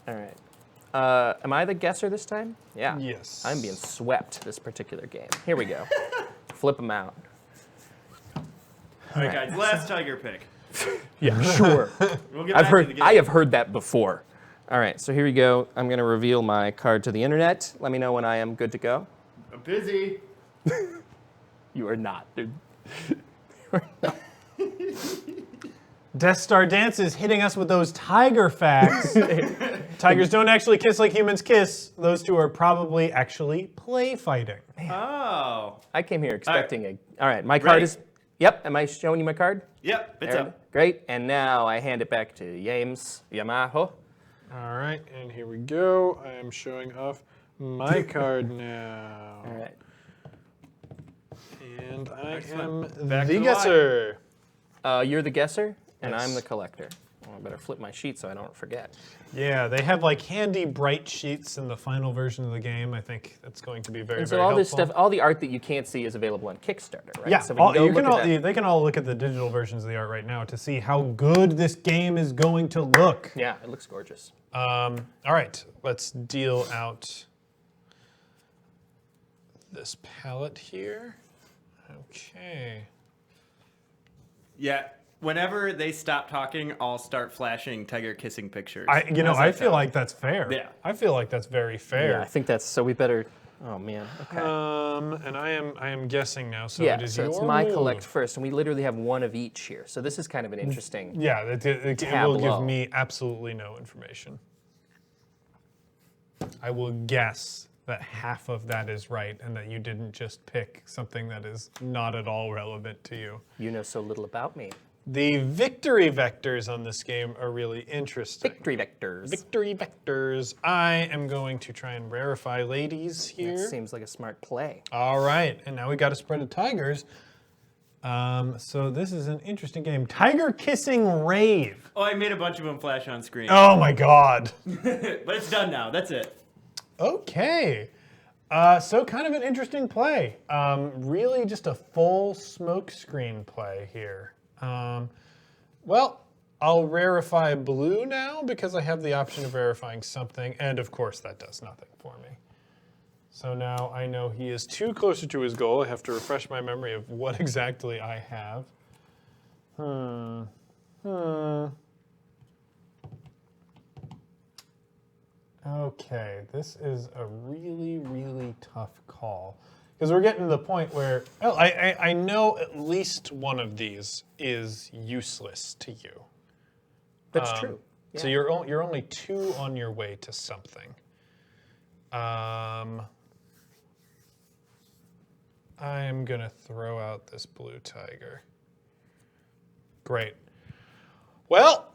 All right. Am I the guesser this time? Yeah. Yes. I'm being swept this particular game. Here we go. Flip them out. All right, guys. Last tiger pick. Yeah, sure. We'll get back to the game. I have heard that before. All right, so here we go. I'm gonna reveal my card to the internet. Let me know when I am good to go. I'm busy. You are not, dude. Death Star Dance is hitting us with those tiger facts. Tigers don't actually kiss like humans kiss. Those two are probably actually play fighting. Oh. I came here expecting a. All right, my card Ready? is. Yep. Am I showing you my card? Yep. It's There. up. Great. And now I hand it back to James Yamaho. All right, and here we go. I am showing off my card now. All right. And I Excellent. am Back the to the guesser. You're the guesser, and Yes. I'm the collector. Well, I better flip my sheet so I don't forget. Yeah, they have like handy bright sheets in the final version of the game. I think that's going to be very, And so very all helpful. this stuff, all the art that you can't see is available on Kickstarter, right? Yeah, So we can go look at that. they can all look at the digital versions of the art right now to see how good this game is going to look. Yeah, it looks gorgeous. All right, let's deal out this palette here. Okay. Yeah. Whenever they stop talking, I'll start flashing tiger kissing pictures. I How's that feel sound? like that's fair. Yeah. I feel like that's very Yeah, fair. I think that's so. We better. Oh man. Okay. And I am guessing now. So yeah, it is so your it's my move. collect first, and we literally have one of each here. So this is kind of an interesting. Yeah, it will Tableau. give me absolutely no information. I will guess that half of that is right and that you didn't just pick something that is not at all relevant to you. You know so little about me. The victory vectors on this game are really interesting. Victory vectors. Victory vectors. I am going to try and rarefy ladies That here. seems like a smart play. All right, and now we got a spread of tigers. So this is an interesting game. Tiger Kissing Rave. Oh, I made a bunch of them flash on screen. Oh my god. But it's done now. That's it. Okay. So kind of an interesting play. Really just a full smoke screen play here. Well, I'll rarefy blue now because I have the option of rarefying something, and of course that does nothing for me. So now I know he is 2 closer to his goal. I have to refresh my memory of what exactly I have. Okay, this is a really, really tough call. Because we're getting to the point where, well, I know at least one of these is useless to you. That's true. So you're only 2 on your way to something. I'm gonna throw out this blue tiger. Great. Well,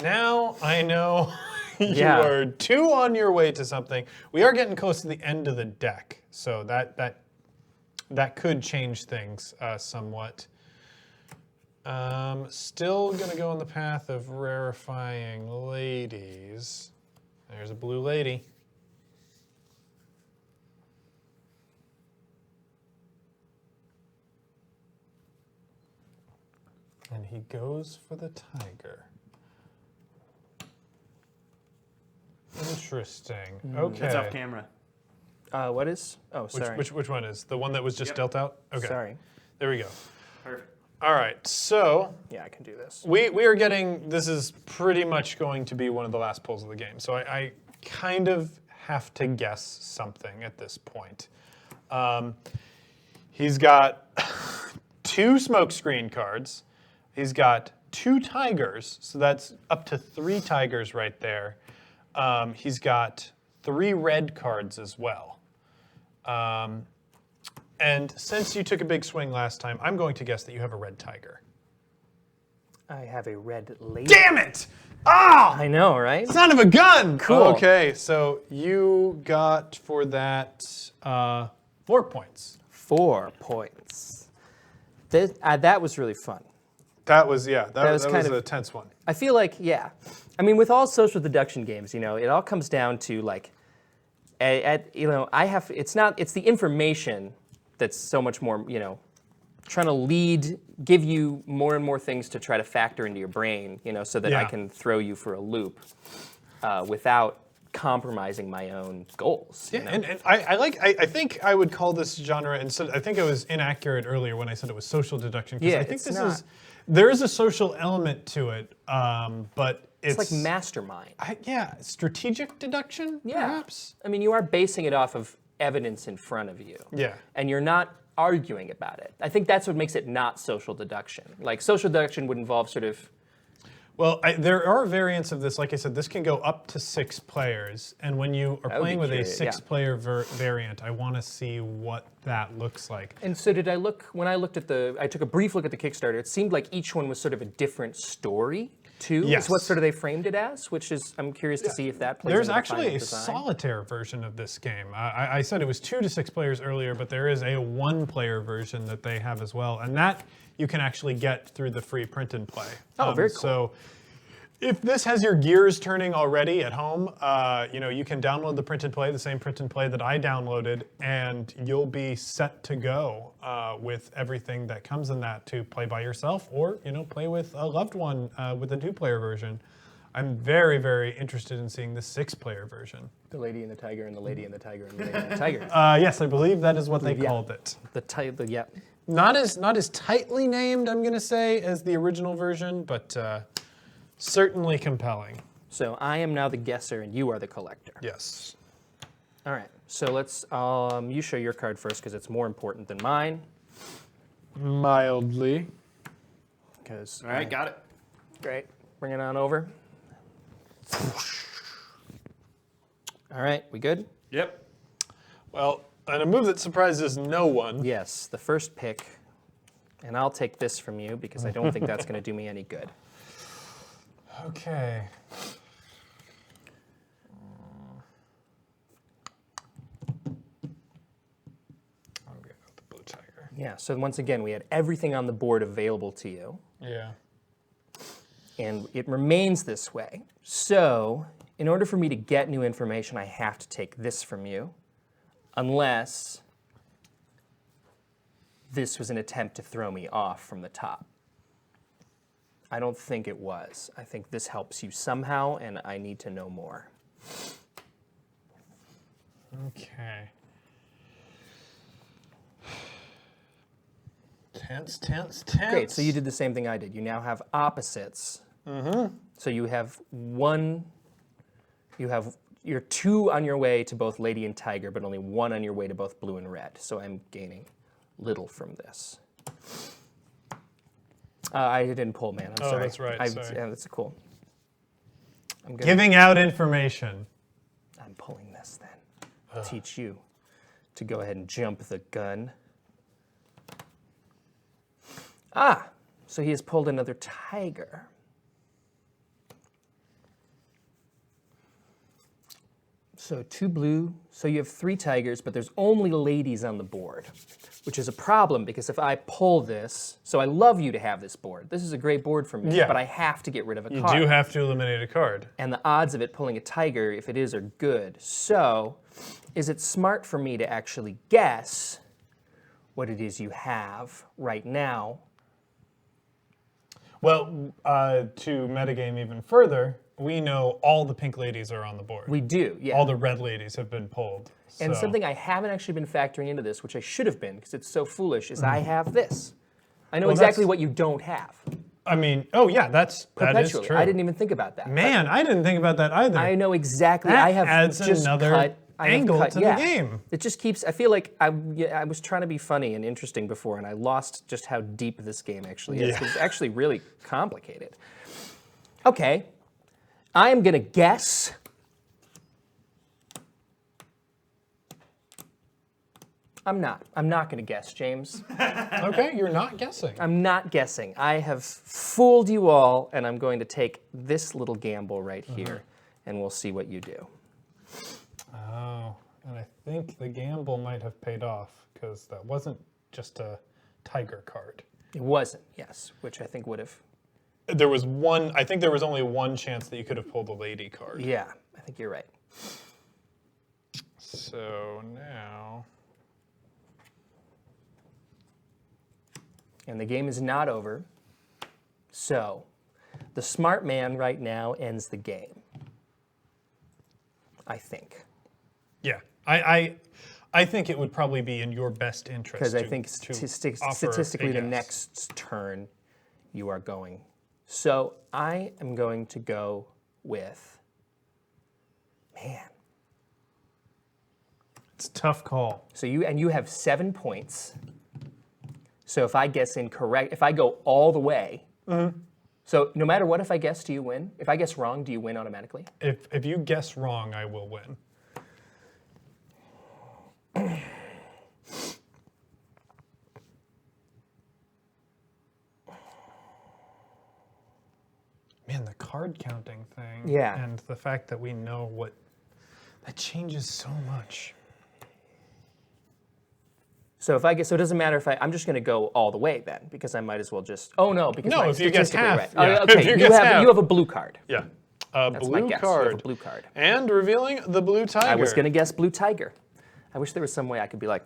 now I know you Yeah. are 2 on your way to something. We are getting close to the end of the deck, so that could change things somewhat. Still gonna go on the path of rarefying ladies. There's a blue lady. And he goes for the tiger. Interesting. Okay. That's off camera. What is? Oh, Which, sorry. which one is? The one that was just Yep. dealt out? Okay. Sorry. There we go. Perfect. All right. So Yeah, I can do this. we are getting, this is pretty much going to be one of the last pulls of the game. So I kind of have to guess something at this point. He's got 2 smokescreen cards. He's got 2 tigers, so that's up to 3 tigers right there. He's got 3 red cards as well. And since you took a big swing last time, I'm going to guess that you have a red tiger. I have a red lady. Damn it! Ah! I know, right? Son of a gun! Cool. Okay, so you got for that 4 points. 4 points. That was really fun. That was, yeah, that was was kind of- a tense one. I feel like, yeah. I mean, with all social deduction games, you know, it all comes down to like, it's the information that's so much more, you know, trying to give you more and more things to try to factor into your brain, you know, so that I Yeah. can throw you for a loop without compromising my own goals. you Yeah, know? and I think I would call this genre, instead, I think I was inaccurate earlier when I said it was social deduction, because Yeah, I think it's this not. is, there is a social element to it, but It's like mastermind. yeah, strategic deduction, Yeah. perhaps? I mean, you are basing it off of evidence in front of you. Yeah. And you're not arguing about it. I think that's what makes it not social deduction. Like, social deduction would involve sort of, Well, there are variants of this. Like I said, this can go up to 6 players, and when you are I would playing be with curious, a yeah. 6-player variant, I want to see what that looks like. and so did I look, when I looked at I took a brief look at the Kickstarter, it seemed like each one was sort of a different story, too, Yes. is what sort of they framed it as, which is, I'm curious to see if that plays There's into the actually final a design. solitaire version of this game. I said it was 2 to 6 players earlier, but there is a 1-player version that they have as well, and that you can actually get through the free print and play. Oh, very cool. So if this has your gears turning already at home, you know, you can download the print and play, the same print and play that I downloaded, and you'll be set to go with everything that comes in that to play by yourself, or, you know, play with a loved one with the 2-player version. I'm very, very interested in seeing the 6-player version. The Lady and the Tiger and the Lady and the Tiger and the Lady and the Tiger. Yes, I believe that is what they Yeah. called it. Yeah. Not as tightly named, I'm gonna say, as the original version, but certainly compelling. So I am now the guesser and you are the collector. Yes. All right, so let's, you show your card first because it's more important than mine. Mildly. Because, All right, got it. great, bring it on over. All right, we good? Yep. Well, and a move that surprises no one. Yes, the first pick, and I'll take this from you because I don't think that's going to do me any good. Okay. I'm gonna go with the blue tiger. Yeah, so once again, we had everything on the board available to you, Yeah. and it remains this way. So, in order for me to get new information, I have to take this from you, unless this was an attempt to throw me off from the top. I don't think it was. I think this helps you somehow, and I need to know more. Okay. Tense, tense, tense. Great, so you did the same thing I did. You now have opposites. So you have you're 2 on your way to both Lady and Tiger, but only 1 on your way to both blue and red. So I'm gaining little from this. I didn't pull, man. I'm sorry. That's right, sorry. Yeah, that's cool. I'm gonna, Giving out information. I'm pulling this then. Teach you to go ahead and jump the gun. Ah, so he has pulled another tiger. So 2 blue, so you have 3 tigers, but there's only ladies on the board, which is a problem because if I pull this, so I love you to have this board. This is a great board for me, Yeah. but I have to get rid of a You card. do have to eliminate a card. And the odds of it pulling a tiger, if it is, are good. So, is it smart for me to actually guess what it is you have right now? Well, to metagame even further, we know all the pink ladies are on the board. We do, yeah. All the red ladies have been pulled. And so- something I haven't actually been factoring into this, which I should have been because it's so foolish, is I have this. I know Well, exactly that's- what you don't have. I mean, oh yeah, that is Perpetually. true. I didn't even think about that. Man, I didn't think about that either. I know exactly. That I have adds just another cut, I have angle cut- to the yeah. game. It just keeps. I feel like I was trying to be funny and interesting before, and I lost just how deep this game actually is. Yeah. It's actually really complicated. Okay, I am gonna guess. I'm not. I'm not gonna guess, James. Okay, you're not guessing. I'm not guessing. I have fooled you all, and I'm going to take this little gamble right here, and we'll see what you do. Oh, and I think the gamble might have paid off because that wasn't just a tiger card. It wasn't, yes, which I think would have. There was one, I think there was only one chance that you could have pulled a lady card. Yeah, I think you're right. So now, And the game is not over. So, the smart man right now ends the game. I think. yeah, I think it would probably be in your best interest. Because I to- think to offer a statistically, the guess. next turn you are going. So, I am going to go with. Man. It's a tough call. So you have 7 points. So if I guess incorrect, if I go all the way, so no matter what, if I guess, do you win? If I guess wrong, do you win automatically? If you guess wrong, I will win. Man, the card counting thing. Yeah. And the fact that we know what that changes so much. So if I guess, so it doesn't matter if I'm just going to go all the way then, because I might as well just. Oh no, because No, I'm if you guess statistically half, right. yeah. Oh, okay, If you guess half. you have a blue card. Yeah. A That's blue my guess. card. You have a blue card. And revealing the blue tiger. I was going to guess blue tiger. I wish there was some way I could be like,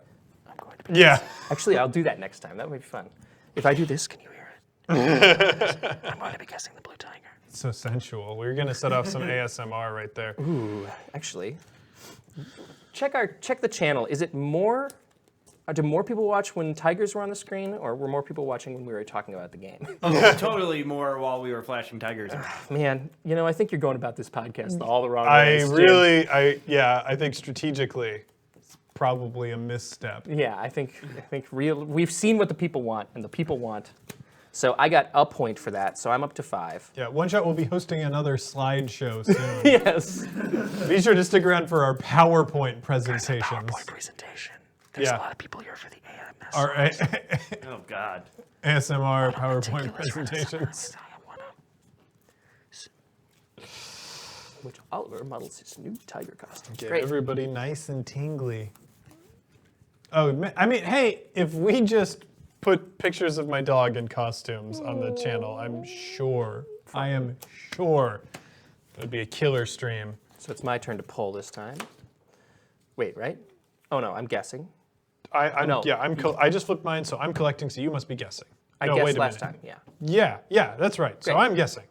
I'm going to be. Yeah. Actually, I'll do that next time. That would be fun. If I do this, can you hear it? I'm going to be guessing the blue tiger. So sensual. We're gonna set off some ASMR right there. Ooh, actually, check the channel. Is it more? Do more people watch when tigers were on the screen, or were more people watching when we were talking about the game? Totally more while we were flashing tigers. Man, I think you're going about this podcast all the wrong I ways. I think strategically, it's probably a misstep. Yeah, I think we've seen what the people want, and the people want. So I got a point for that. So I'm up to 5. Yeah, One Shot will be hosting another slideshow soon. Yes. Be sure to stick around for our PowerPoint presentations. presentation. Yeah. of people here for the AMS. Our Oh God. ASMR PowerPoint presentations. Which Oliver models his new tiger costume. Get Great. everybody nice and tingly. Oh, I mean, hey, if we just put pictures of my dog in costumes on the channel, I am sure it would be a killer stream. So it's my turn to pull this time. Wait, right? Oh no, I'm guessing. No. I just flipped mine, so I'm collecting, so you must be guessing. I No, guessed wait a last minute. time, yeah. Yeah, that's right. So Great. I'm guessing.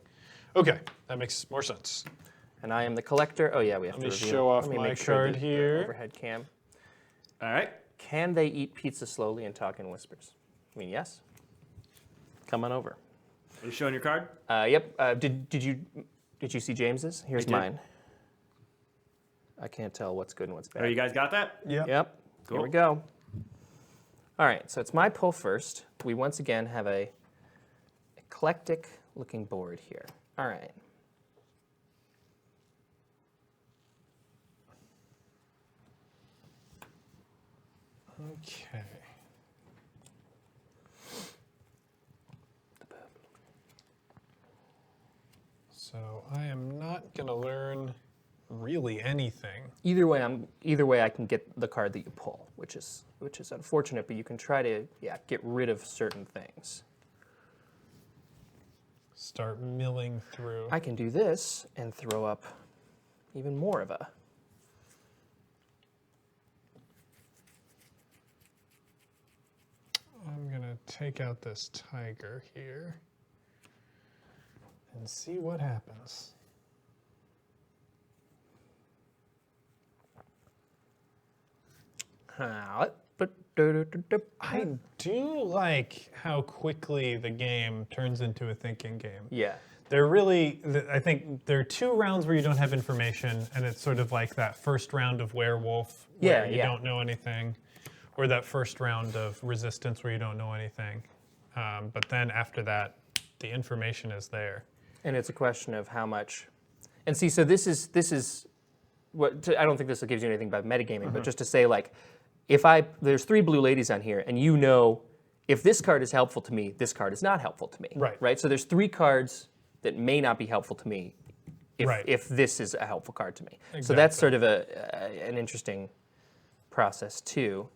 Okay, that makes more sense. And I am the collector. Oh yeah, we have Let to me reveal. show off Let me my make sure card the here. Overhead cam. All right. Can they eat pizza slowly and talk in whispers? I mean, yes. Come on over. Are you showing your card? Yep. Did you see James's? Here's did. mine. I can't tell what's good and what's bad. Oh, you guys got that? Yep. Yep. Here Cool. we go. All right, so it's my pull first. We once again have a eclectic looking board here. All right. Okay. So I am not gonna learn really anything. Either way I can get the card that you pull, which is unfortunate, but you can try to get rid of certain things. Start milling through. I can do this and throw up even more of a. I'm gonna take out this tiger here and see what happens. I do like how quickly the game turns into a thinking game. Yeah. I think there are 2 rounds where you don't have information, and it's sort of like that first round of Werewolf where you don't know anything, or that first round of Resistance where you don't know anything. But then after that, the information is there. And it's a question of how much. And see, so this is what I don't think this gives you anything about metagaming, but just to say, like, there's 3 blue ladies on here, and you know, if this card is helpful to me, this card is not helpful to me. Right. Right. So there's 3 cards that may not be helpful to me Right. if this is a helpful card to me. So that's sort of an interesting process too.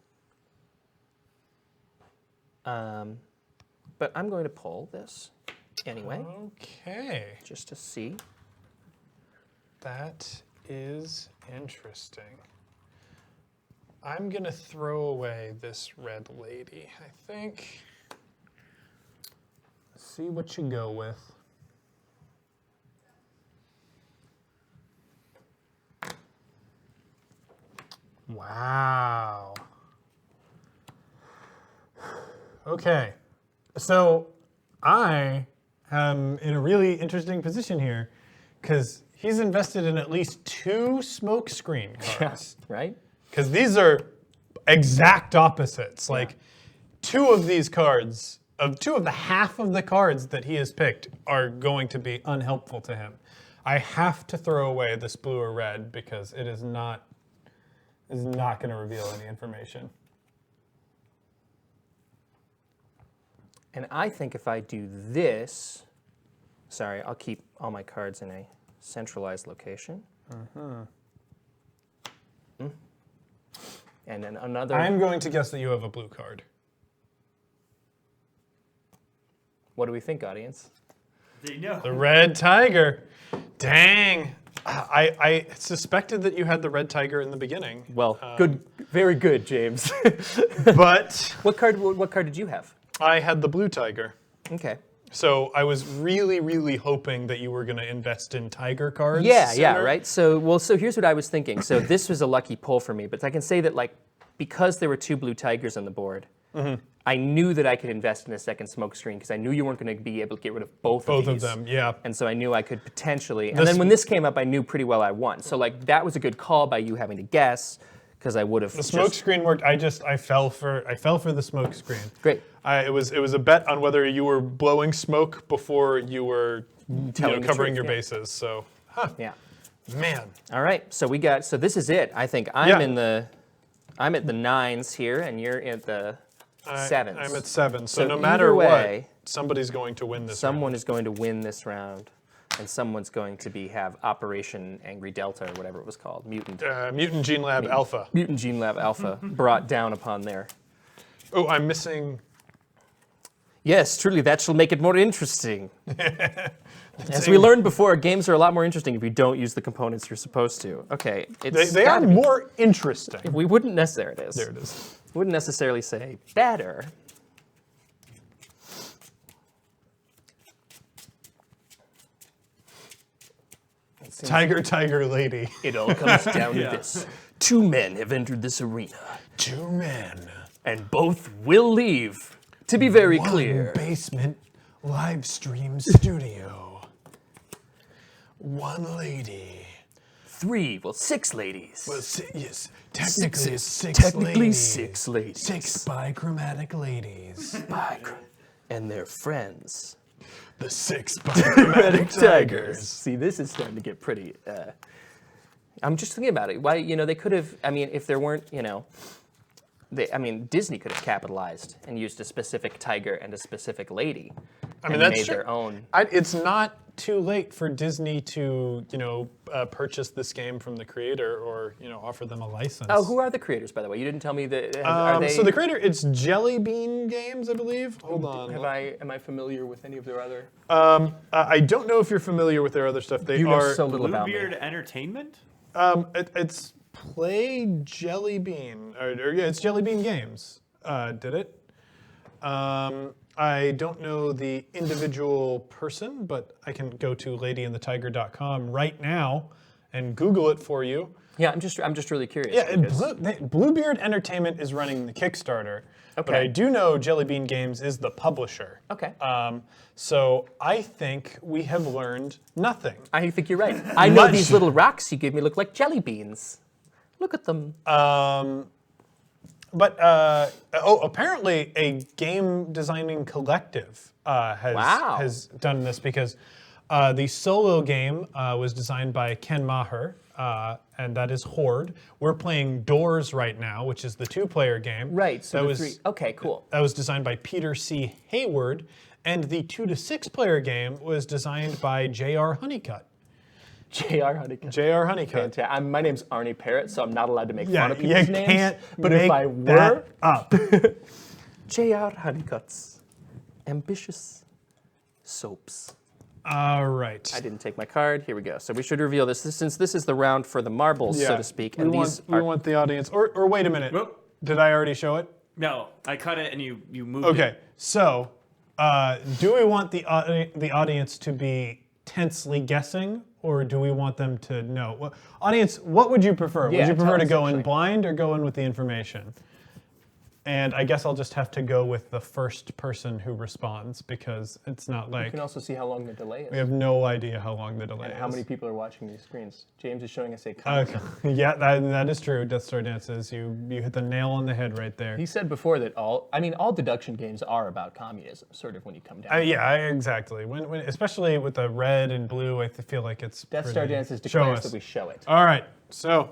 But I'm going to pull this anyway, Okay, just to see. that is interesting. I'm gonna throw away this red lady, I think. Let's see what you go with. Wow. Okay, so I am in a really interesting position here because he's invested in at least 2 smoke screen cards. Right? Because these are exact opposites. Like 2 of these cards, 2 of the half of the cards that he has picked are going to be unhelpful to him. I have to throw away this blue or red because it is not going to reveal any information. And I think if I do this, sorry, I'll keep all my cards in a centralized location. And then another. I'm going to guess that you have a blue card. What do we think, audience? There you know. The red tiger. Dang. I suspected that you had the red tiger in the beginning. Well, good, very good, James. But What card did you have? I had the blue tiger. Okay. So I was really, really hoping that you were going to invest in tiger cards. Yeah, sooner. right. So here's what I was thinking. So this was a lucky pull for me, but I can say that, like, because there were 2 blue tigers on the board, I knew that I could invest in a second smoke screen because I knew you weren't going to be able to get rid of both of Both these. of them, yeah. And so I knew I could potentially. And then when this came up, I knew pretty well I won. So, like, that was a good call by you having to guess because I would have. The smoke screen worked. I fell for the smoke screen. Great. It was a bet on whether you were blowing smoke before you were Telling the covering truth, your yeah. bases. So, Yeah. man. All right. So so this is it. I think I'm at the 9s here, and you're at the 7s. I'm at 7. So, So no either matter way, what, somebody's going to win this. Someone is going to win this round. and someone's going to have Operation Angry Delta or whatever it was called, Mutant Mutant Gene Lab Alpha. Mutant Gene Lab Alpha brought down upon there. Oh, I'm missing. Yes, truly, that shall make it more interesting. As we learned before, games are a lot more interesting if you don't use the components you're supposed to. Okay, They are more interesting. We wouldn't necessarily. There it is. There it is. Wouldn't necessarily say better. Tiger Lady. It all comes down to this. 2 men have entered this arena, 2 men. and both will leave. To be very One clear. basement live stream studio. 1 lady. 6 ladies. Well, yes, technically it's 6 Technically ladies. 6 ladies. 6 bichromatic ladies. And their friends. The 6 bichromatic tigers. See, this is starting to get pretty. I'm just thinking about it. Why, they could have. I mean, if there weren't, Disney could have capitalized and used a specific tiger and a specific lady. I mean, and that's made true. their own. It's not too late for Disney to, purchase this game from the creator or, offer them a license. Oh, who are the creators, by the way? You didn't tell me that. Are they? So the creator, it's Jelly Bean Games, I believe. Hold on. Am I familiar with any of their other? I don't know if you're familiar with their other stuff. They You know are. so little about me. Bluebeard Entertainment? It's Play Jelly Bean, or yeah, it's Jelly Bean Games. Did it? I don't know the individual person, but I can go to ladyandthetiger.com right now and Google it for you. Yeah, I'm just really curious. Yeah, and because- Bluebeard Entertainment is running the Kickstarter, but Okay. I do know Jelly Bean Games is the publisher. Okay. So I think we have learned nothing. I think you're right. I know Much. these little rocks you give me look like jelly beans. Look at them. But apparently a game designing collective has done this because the solo game was designed by Ken Maher, and that is Horde. We're playing Doors right now, which is the 2-player game. Right. So that the was 3. Okay, cool. that was designed by Peter C. Hayward, and the 2 to 6-player game was designed by J.R. Honeycutt. J.R. Honeycutt. J.R. Honeycutt. My name's Arnie Parrott, so I'm not allowed to make Yeah, fun of you people's names. can't But make if I that were, up. J.R. Honeycutt's ambitious soaps. All right. I didn't take my card. Here we go. So we should reveal this since this is the round for the marbles, so to speak. And we want the audience. Or wait a minute. Whoop. Did I already show it? No, I cut it and you moved it. Okay. So, do we want the audience to be tensely guessing, or do we want them to know? Well, audience, what would you prefer? Yeah, would you prefer tell to us, go in actually. blind or go in with the information? And I guess I'll just have to go with the first person who responds because it's not You like can also see how long the delay is. we have no idea how long the delay and is. how many people are watching these screens. James is showing us a count. Okay. Yeah, that is true. Death Star Dances. You hit the nail on the head right there. He said before that all deduction games are about communism, sort of when you come down. Exactly. When especially with the red and blue, I feel like it's Death Star pretty- Dances Show declares us. that we show it. All right, so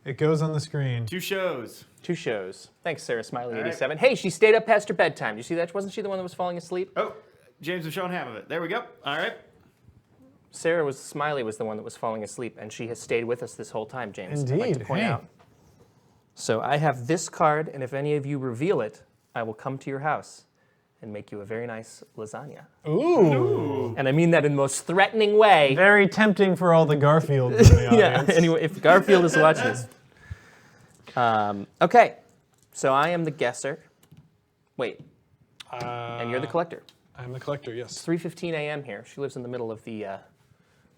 it goes on the screen. 2 shows. 2 shows. Thanks, Sarah Smiley, All right. 87. Hey, she stayed up past her bedtime. You see that? Wasn't she the one that was falling asleep? Oh, James was showing half of it. There we go. All right. Smiley was the one that was falling asleep, and she has stayed with us this whole time, James. I'd like to Indeed, point hey. out. So I have this card, and if any of you reveal it, I will come to your house and make you a very nice lasagna. Ooh. And I mean that in the most threatening way. Very tempting for all the Garfields in the Yeah, audience. anyway, if Garfield is watching this. Okay, so I am the guesser. Wait, and you're the collector. I'm the collector, yes. 3:15 a.m. here. She lives in the middle of the, I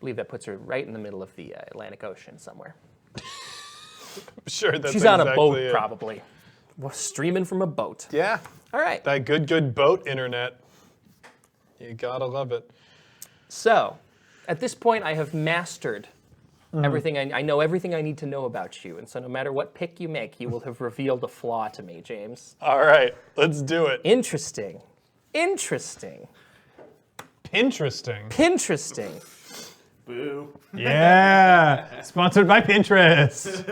believe that puts her right in the middle of the Atlantic Ocean somewhere. Sure, that's She's on a boat, exactly it. probably. Streaming from a boat. Yeah, All right. that good boat internet. You gotta love it. So, at this point, I have mastered everything. I know everything I need to know about you, and so no matter what pick you make, you will have revealed a flaw to me, James. All right, let's do it. Interesting. Interesting. Interesting. Pinteresting. Boo. Yeah, sponsored by Pinterest.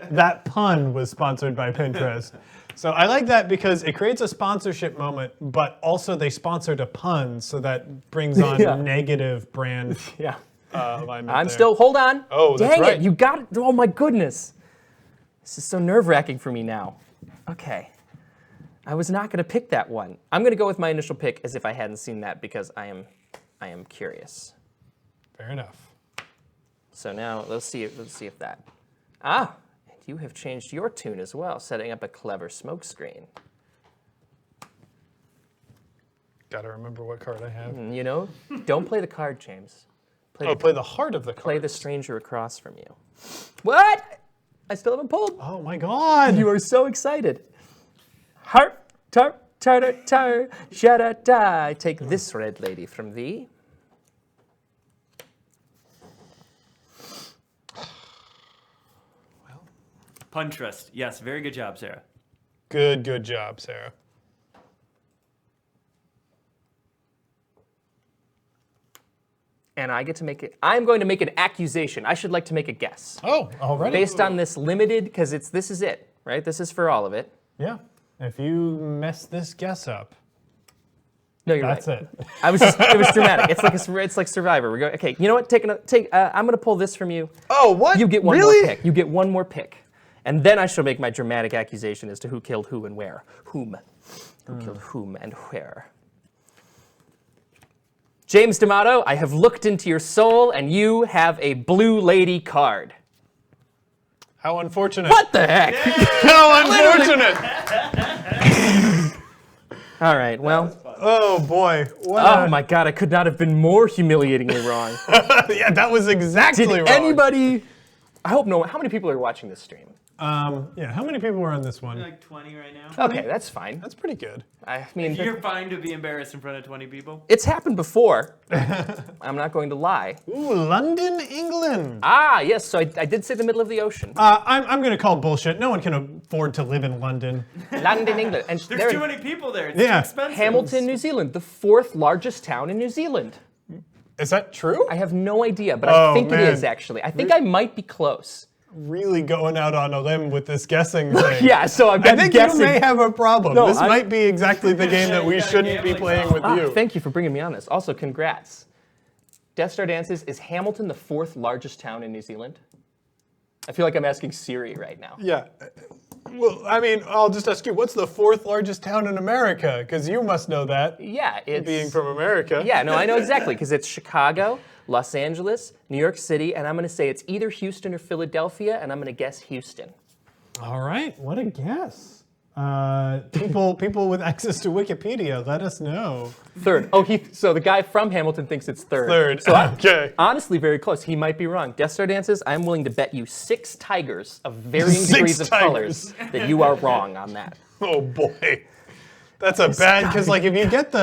That pun was sponsored by Pinterest. So I like that because it creates a sponsorship moment, but also they sponsored a pun, so that brings on Yeah. negative brand Yeah. alignment. I'm there. still, hold on. Oh, that's Dang right. it, you got it. Oh my goodness. This is so nerve-wracking for me now. Okay. I was not going to pick that one. I'm going to go with my initial pick as if I hadn't seen that because I am curious. Fair enough. So now let's see if that. Ah, you have changed your tune as well, setting up a clever smoke screen. Gotta remember what card I have. You know, don't play the card, James. Oh, play the heart of the card. Play the stranger across from you. What? I still haven't pulled. Oh my god! You are so excited. Heart, tar, tar, tar, shada-da. Take this red lady from thee. Pun trust. Yes, very good job, Sarah. Good job, Sarah. And I get to make it. I'm going to make an accusation. I should like to make a guess. Oh, already? Based on this limited, because this is it, right? This is for all of it. Yeah. If you mess this guess up, No, you're that's right. it. It was dramatic. It's like Survivor. We're going. Okay, you know what? I'm going to pull this from you. Oh, what? You get one really? more pick. You get one more pick, and then I shall make my dramatic accusation as to who killed who and where. Who killed whom and where? James D'Amato, I have looked into your soul, and you have a blue lady card. How unfortunate. What the heck? How unfortunate! All right. Well. Oh boy. What Oh my God! I could not have been more humiliatingly wrong. Yeah, that was exactly Did wrong. anybody? I hope no. How many people are watching this stream? Yeah, how many people were on this one? Like 20 right now. Okay, that's fine. That's pretty good. I mean, You're fine to be embarrassed in front of 20 people. it's happened before. I'm not going to lie. Ooh, London, England. Ah, yes. So I did say the middle of the ocean. I'm going to call bullshit. No one can afford to live in London. London, England, and There's they're too many people there. It's Yeah. too expensive. Hamilton, New Zealand, the 4th largest town in New Zealand. Is that true? I have no idea, but Oh, I think man. it is actually. I think I might be close. Really going out on a limb with this guessing thing. Yeah. So I've I got think guessing. you may have a problem. No, this I- might be exactly the game that we shouldn't be playing with you. Thank you for bringing me on this. Also, congrats. Death Star Dances, is Hamilton the 4th largest town in New Zealand? I feel like I'm asking Siri right now. Yeah. Well, I mean, I'll just ask you, what's the 4th largest town in America? Because you must know that, Yeah, it's... being from America. Yeah, no, I know exactly, because it's Chicago, Los Angeles, New York City, and I'm going to say it's either Houston or Philadelphia, and I'm going to guess Houston. All right, what a guess. People with access to Wikipedia, let us know. 3rd. Oh, so the guy from Hamilton thinks it's 3rd. 3rd, So okay. honestly, very close. He might be wrong. Death Star Dances, I'm willing to bet you 6 tigers of varying 6 degrees of tigers. colors that you are wrong on that. Oh boy, that's a bad, because like if you get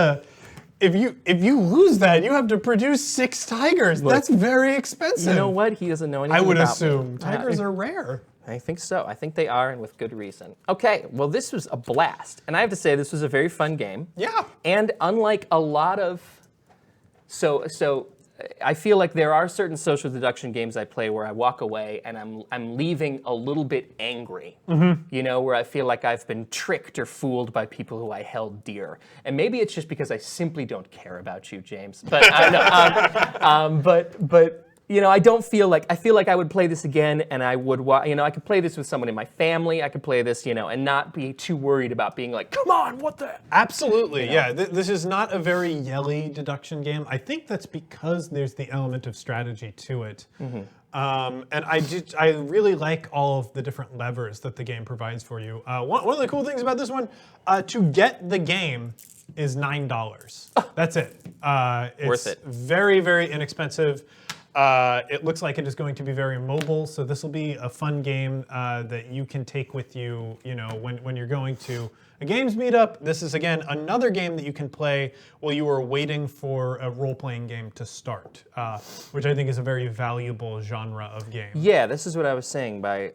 if you lose that, you have to produce 6 tigers. That's very expensive. You know what? He doesn't know anything I would about me. assume tigers are rare. I think so. I think they are, and with good reason. Okay, well, this was a blast. And I have to say, this was a very fun game. Yeah. And unlike a lot of... So I feel like there are certain social deduction games I play where I walk away and I'm leaving a little bit angry. You know, where I feel like I've been tricked or fooled by people who I held dear. And maybe it's just because I simply don't care about you, James. But but you know, I feel like I would play this again, and I would, I could play this with someone in my family. I could play this, and not be too worried about being like, come on, what the? Absolutely, yeah. This is not a very yelly deduction game. I think that's because there's the element of strategy to it. And I really like all of the different levers that the game provides for you. One of the cool things about this one, to get the game is $9. That's it. It's Worth it. Very, very inexpensive. It looks like it is going to be very mobile, so this will be a fun game that you can take with you, when you're going to a games meetup. This is, again, another game that you can play while you are waiting for a role-playing game to start, which I think is a very valuable genre of game. Yeah, this is what I was saying by,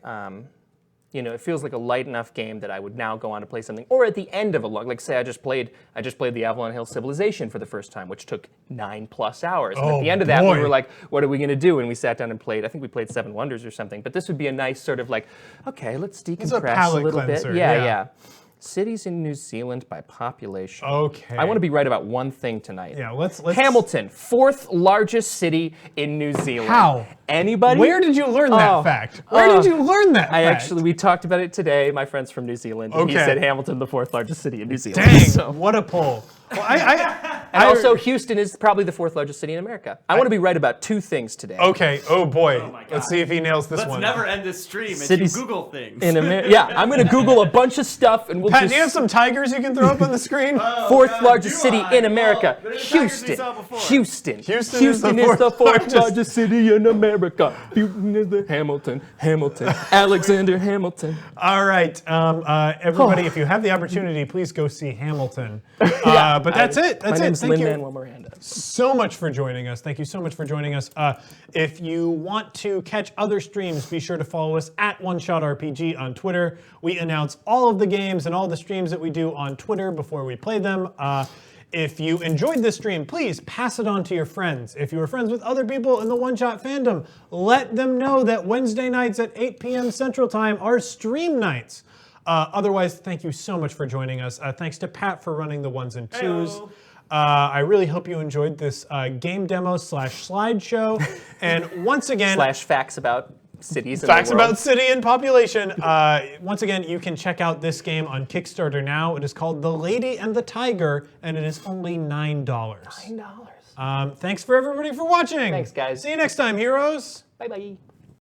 it feels like a light enough game that I would now go on to play something, or at the end of a long, like say I just played the Avalon Hill Civilization for the first time, which took 9+ hours. And at the end of that, we boy. were like, what are we going to do? And we sat down and played, I think we played Seven Wonders or something, but this would be a nice sort of like, okay, let's decompress a palate little cleanser, bit. Yeah, yeah. yeah. Cities in New Zealand by population. Okay. I want to be right about one thing tonight. Yeah, let's. Hamilton, 4th largest city in New Zealand. How? Anybody? Where did you learn that Oh. fact? Where did you learn that fact? We talked about it today. My friend's from New Zealand. And he Okay. said Hamilton, the 4th largest city in New Zealand. Dang, So- what a poll. Well, And also, Houston is probably the 4th largest city in America. I want to be right about 2 things today. Okay, oh boy. my God. Let's see if he nails this Let's one. never end this stream and Cities you Google things. In yeah, I'm going to Google a bunch of stuff and we'll Pat, just... do you have some tigers you can throw up on the screen? 4th largest city in America, Well, they're the Tigers we Houston. saw before. Houston. Houston is the fourth largest. largest city in America. Houston is the Hamilton. Alexander Hamilton. All right, everybody, if you have the opportunity, please go see Hamilton. But that's it. That's My it. name's Thank you Lin-Manuel Miranda. so much for joining us. Thank you so much for joining us. If you want to catch other streams, be sure to follow us at OneShotRPG on Twitter. We announce all of the games and all the streams that we do on Twitter before we play them. If you enjoyed this stream, please pass it on to your friends. If you are friends with other people in the One Shot fandom, let them know that Wednesday nights at 8 p.m. Central Time are stream nights. Otherwise, thank you so much for joining us. Thanks to Pat for running the ones and twos. Heyo. I really hope you enjoyed this game demo / slideshow. And once again, / facts about cities in facts the world. about city and population. Once again, you can check out this game on Kickstarter now. It is called The Lady and the Tiger, and it is only $9. $9. Thanks for everybody for watching. Thanks, guys. See you next time, heroes. Bye-bye.